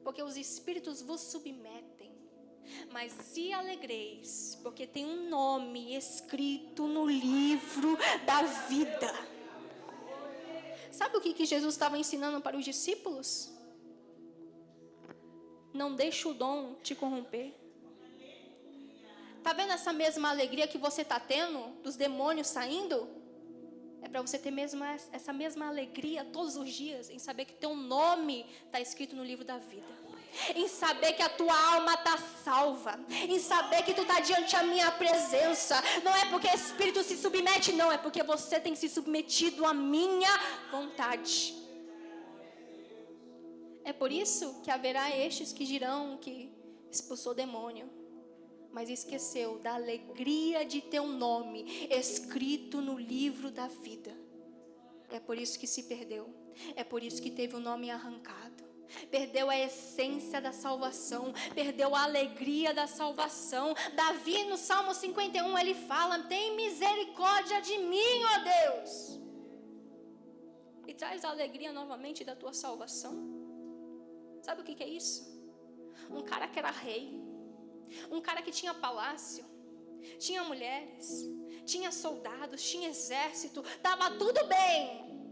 porque os espíritos vos submetem. Mas se alegreis, porque tem um nome escrito no livro da vida. Sabe o que Jesus estava ensinando para os discípulos? Não deixe o dom te corromper. Está vendo essa mesma alegria que você está tendo, dos demônios saindo? É para você ter mesmo essa mesma alegria todos os dias, em saber que teu nome está escrito no livro da vida. Em saber que a tua alma está salva, em saber que tu está diante da minha presença. Não é porque o Espírito se submete, não, é porque você tem se submetido à minha vontade. É por isso que haverá estes que dirão que expulsou o demônio, mas esqueceu da alegria de ter um nome escrito no livro da vida. É por isso que se perdeu, é por isso que teve o nome arrancado. Perdeu a essência da salvação, perdeu a alegria da salvação. Davi no Salmo 51 ele fala, tem misericórdia de mim, ó Deus, e traz a alegria novamente da tua salvação. Sabe o que é isso? Um cara que era rei, um cara que tinha palácio, tinha mulheres, tinha soldados, tinha exército, estava tudo bem,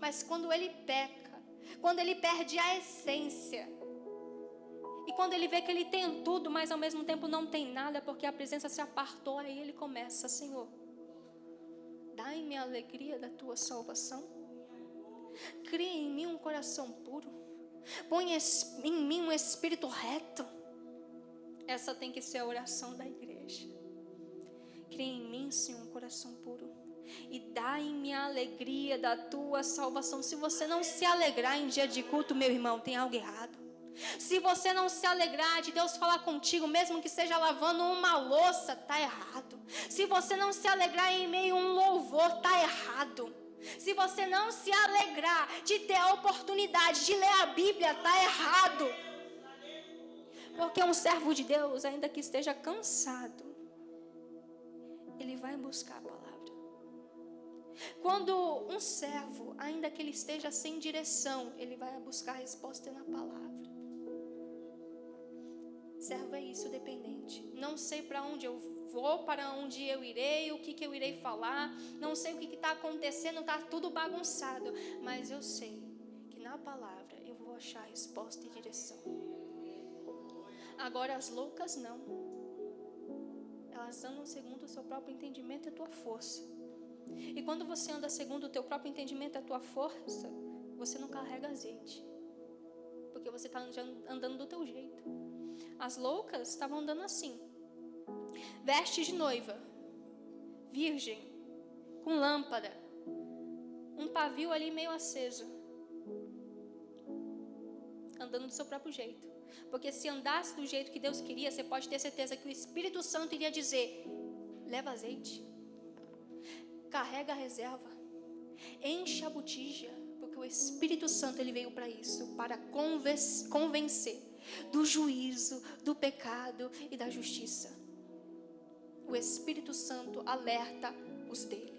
mas quando ele peca, quando ele perde a essência, e quando ele vê que ele tem tudo, mas ao mesmo tempo não tem nada, porque a presença se apartou, aí ele começa, Senhor, Dai-me a alegria da tua salvação. Cria em mim um coração puro. Põe em mim um espírito reto. Essa tem que ser a oração da igreja. Cria em mim, Senhor, um coração puro. E dai-me a alegria da tua salvação. Se você não se alegrar em dia de culto, meu irmão, tem algo errado. Se você não se alegrar de Deus falar contigo, mesmo que seja lavando uma louça, está errado. Se você não se alegrar em meio a um louvor, está errado. Se você não se alegrar de ter a oportunidade de ler a Bíblia, está errado. Porque um servo de Deus, ainda que esteja cansado, ele vai buscar a palavra. Quando um servo, ainda que ele esteja sem direção, ele vai buscar a resposta na palavra. Servo é isso, dependente. Não sei para onde eu vou, para onde eu irei, o que eu irei falar. Não sei o que está acontecendo, está tudo bagunçado. Mas eu sei que na palavra eu vou achar resposta e direção. Agora as loucas não. Elas andam segundo o seu próprio entendimento e a tua força. E quando você anda segundo o teu próprio entendimento e a tua força, você não carrega azeite. Porque você está andando do teu jeito. As loucas estavam andando assim. Veste de noiva, virgem, com lâmpada, um pavio ali meio aceso, andando do seu próprio jeito. Porque se andasse do jeito que Deus queria, você pode ter certeza que o Espírito Santo iria dizer: leva azeite, carrega a reserva, enche a botija, porque o Espírito Santo ele veio para isso, para convencer do juízo, do pecado e da justiça. O Espírito Santo alerta os dele.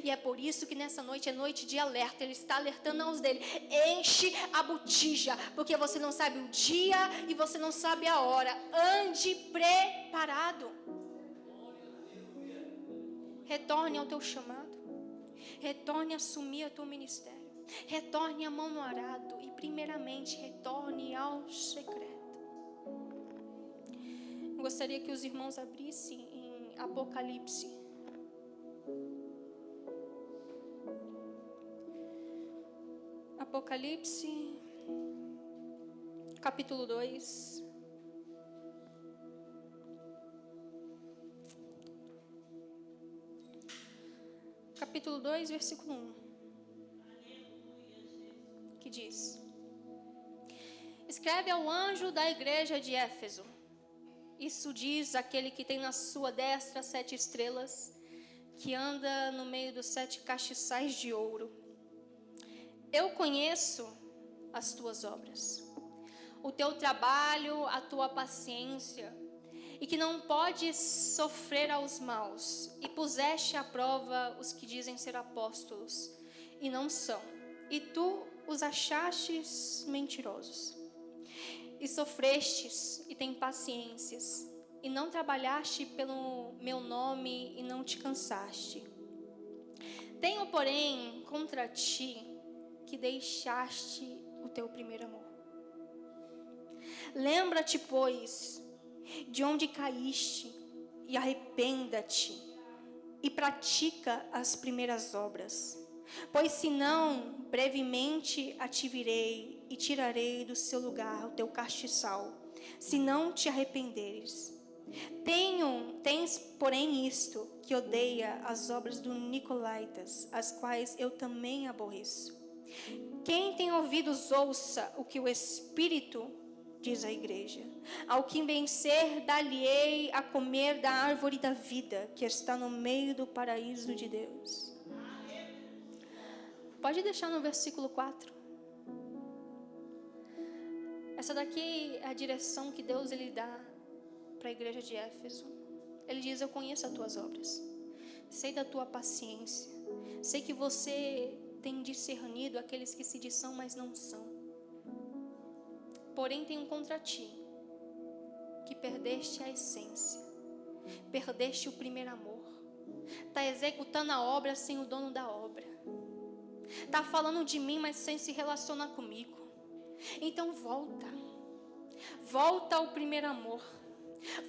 E é por isso que nessa noite é noite de alerta. Ele está alertando aos dele. Enche a botija, porque você não sabe o dia e você não sabe a hora. Ande preparado. Retorne ao teu chamado. Retorne a assumir o teu ministério. Retorne a mão no arado. E primeiramente retorne ao secreto. Eu gostaria que os irmãos abrissem em Apocalipse. Apocalipse, capítulo 2. Capítulo 2, versículo 1. Que diz: escreve ao anjo da igreja de Éfeso. Isso diz aquele que tem na sua destra 7 estrelas, que anda no meio dos 7 castiçais de ouro. Eu conheço as tuas obras, o teu trabalho, a tua paciência, e que não podes sofrer aos maus, e puseste à prova os que dizem ser apóstolos, e não são, e tu os achastes mentirosos. E sofrestes, e tem paciências, e não trabalhaste pelo meu nome, e não te cansaste. Tenho, porém, contra ti, que deixaste o teu primeiro amor. Lembra-te, pois, de onde caíste, e arrependa-te, e pratica as primeiras obras. Pois senão, brevemente a te virei, e tirarei do seu lugar o teu castiçal, se não te arrependeres. Tens, porém, isto, que odeia as obras dos nicolaítas, as quais eu também aborreço. Quem tem ouvidos, ouça o que o Espírito diz à igreja. Ao que vencer, dar-lhe-ei a comer da árvore da vida, que está no meio do paraíso de Deus. Pode deixar no versículo 4. Essa daqui é a direção que Deus ele dá para a igreja de Éfeso. Ele diz: eu conheço as tuas obras, sei da tua paciência, sei que você tem discernido aqueles que se dizem, mas não são. Porém tenho contra ti, que perdeste a essência, perdeste o primeiro amor, está executando a obra sem o dono da obra, está falando de mim, mas sem se relacionar comigo. Então volta ao primeiro amor,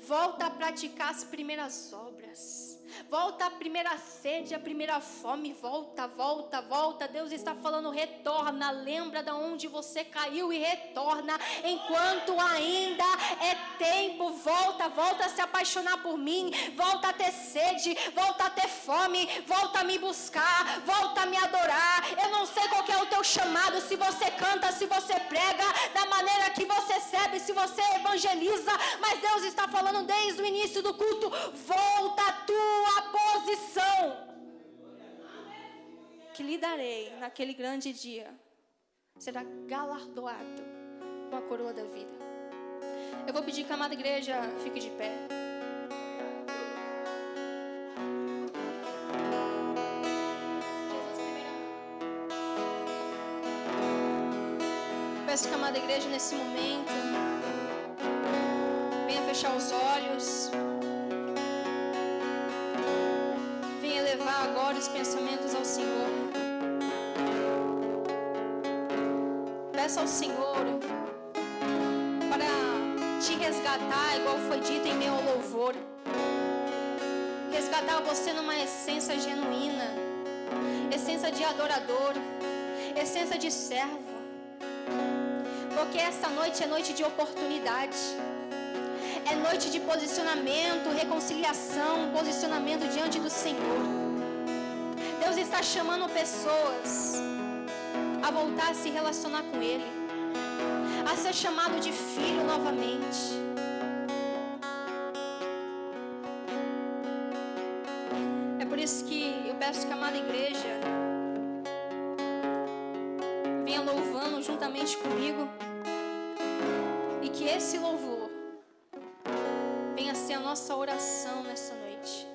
Volta a praticar as primeiras obras. Volta a primeira sede, a primeira fome. Volta, volta, volta. Deus está falando, retorna. Lembra de onde você caiu e retorna. Enquanto ainda é tempo, volta, volta a se apaixonar por mim. Volta a ter sede, volta a ter fome. Volta a me buscar, volta a me adorar. Eu não sei qual que é o teu chamado. Se você canta, se você prega, da maneira que você serve, se você evangeliza. Mas Deus está falando desde o início do culto, volta a tua posição, que lhe darei naquele grande dia. Será galardoado com a coroa da vida. Eu vou pedir que a amada igreja fique de pé. Peço que a amada igreja nesse momento venha fechar os olhos. Venha levar agora os pensamentos ao Senhor. Peça ao Senhor para te resgatar, igual foi dito em meu louvor. Resgatar você numa essência genuína, essência de adorador, essência de servo. Porque essa noite é noite de oportunidade. É noite de posicionamento, reconciliação, posicionamento diante do Senhor. Deus está chamando pessoas a voltar a se relacionar com Ele, a ser chamado de filho novamente. É por isso que eu peço que a amada igreja venha louvando juntamente comigo, e que esse louvor venha ser a nossa oração nessa noite.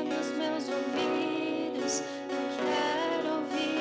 Nos meus ouvidos eu quero ouvir.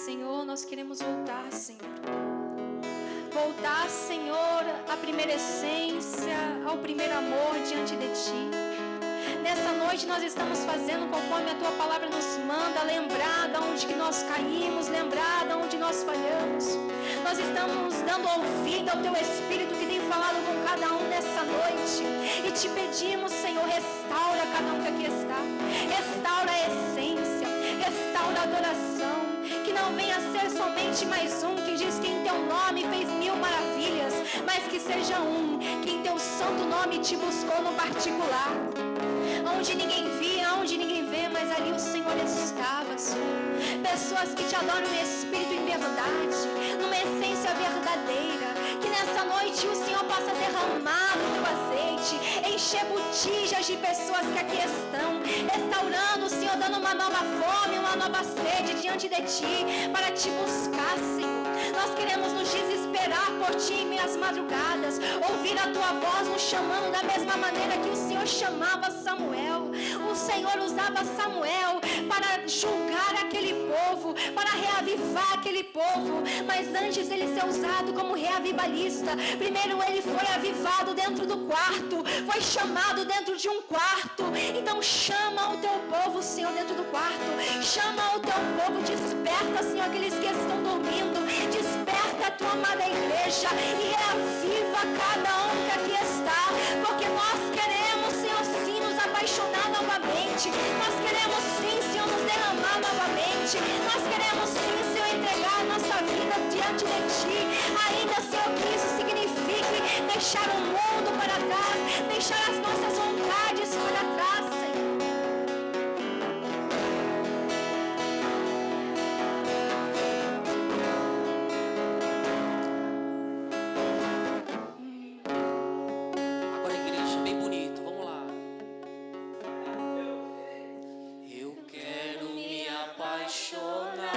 Senhor, nós queremos voltar, Senhor. Voltar, Senhor, à primeira essência, ao primeiro amor diante de Ti. Nessa noite nós estamos fazendo conforme a Tua palavra nos manda, lembrar de onde que nós caímos, lembrar de onde nós falhamos. Nós estamos dando ouvido ao Teu Espírito que tem falado com cada um nessa noite. E te pedimos, Senhor, restaura cada um que aqui está. Restaura a essência, restaura a adoração. Que não venha ser somente mais um que diz que em Teu nome fez 1000 maravilhas, mas que seja um que em Teu santo nome te buscou no particular. Onde ninguém via, onde ninguém vê, mas ali o Senhor estava, Senhor. Pessoas que te adoram em espírito e verdade, numa essência verdadeira. Que nessa noite o Senhor possa derramar o Teu azeite, encher botijas de pessoas que aqui estão, restaurando, o Senhor, dando uma nova fome, uma nova sede diante de Ti, para Te buscar, Senhor. Nós queremos nos desesperar por Ti em meias madrugadas, ouvir a Tua voz nos chamando da mesma maneira que o Senhor chamava Samuel. O Senhor usava Samuel para julgar aquele povo, para reavivar aquele povo, mas antes dele ser usado como reavivalista, primeiro ele foi avivado dentro do quarto, foi chamado dentro de um quarto. Então chama o Teu povo, Senhor, dentro do quarto, chama o Teu povo, desperta, Senhor, aqueles que estão dormindo, desperta a Tua amada igreja e reaviva cada um que aqui está, porque nós queremos, Senhor, sim, nos apaixonar novamente, nós queremos sim, Senhor, nos derramar novamente, nós queremos sim, Senhor, entregar nossa vida diante de Ti, ainda, Senhor, que isso signifique deixar o mundo para trás, deixar as nossas vontades para trás, Senhor. Agora, igreja, bem bonito, vamos lá. Eu quero me apaixonar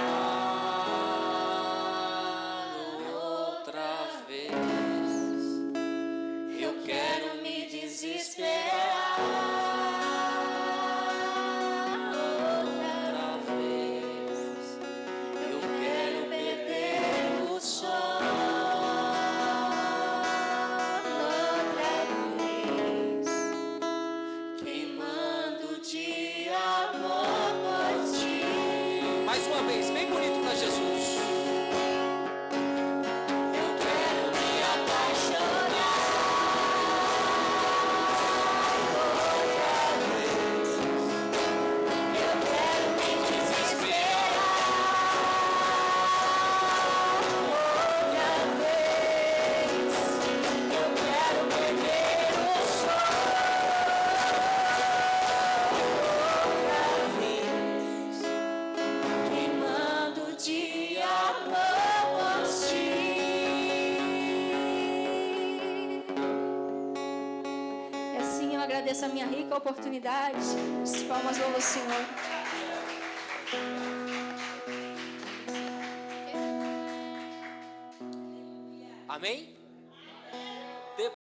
outra vez. Eu quero me desesperar outra vez. Eu quero perder o sono outra vez, queimando de amor por Ti. Mais uma vez, bem bonito para Jesus. Eu quero me apaixonar outra vez. Eu quero me desesperar outra vez. Eu quero perder o sono outra vez, queimando de amor por Ti. E assim eu agradeço a minha rica oportunidade. As palmas louvam o Senhor. Amém?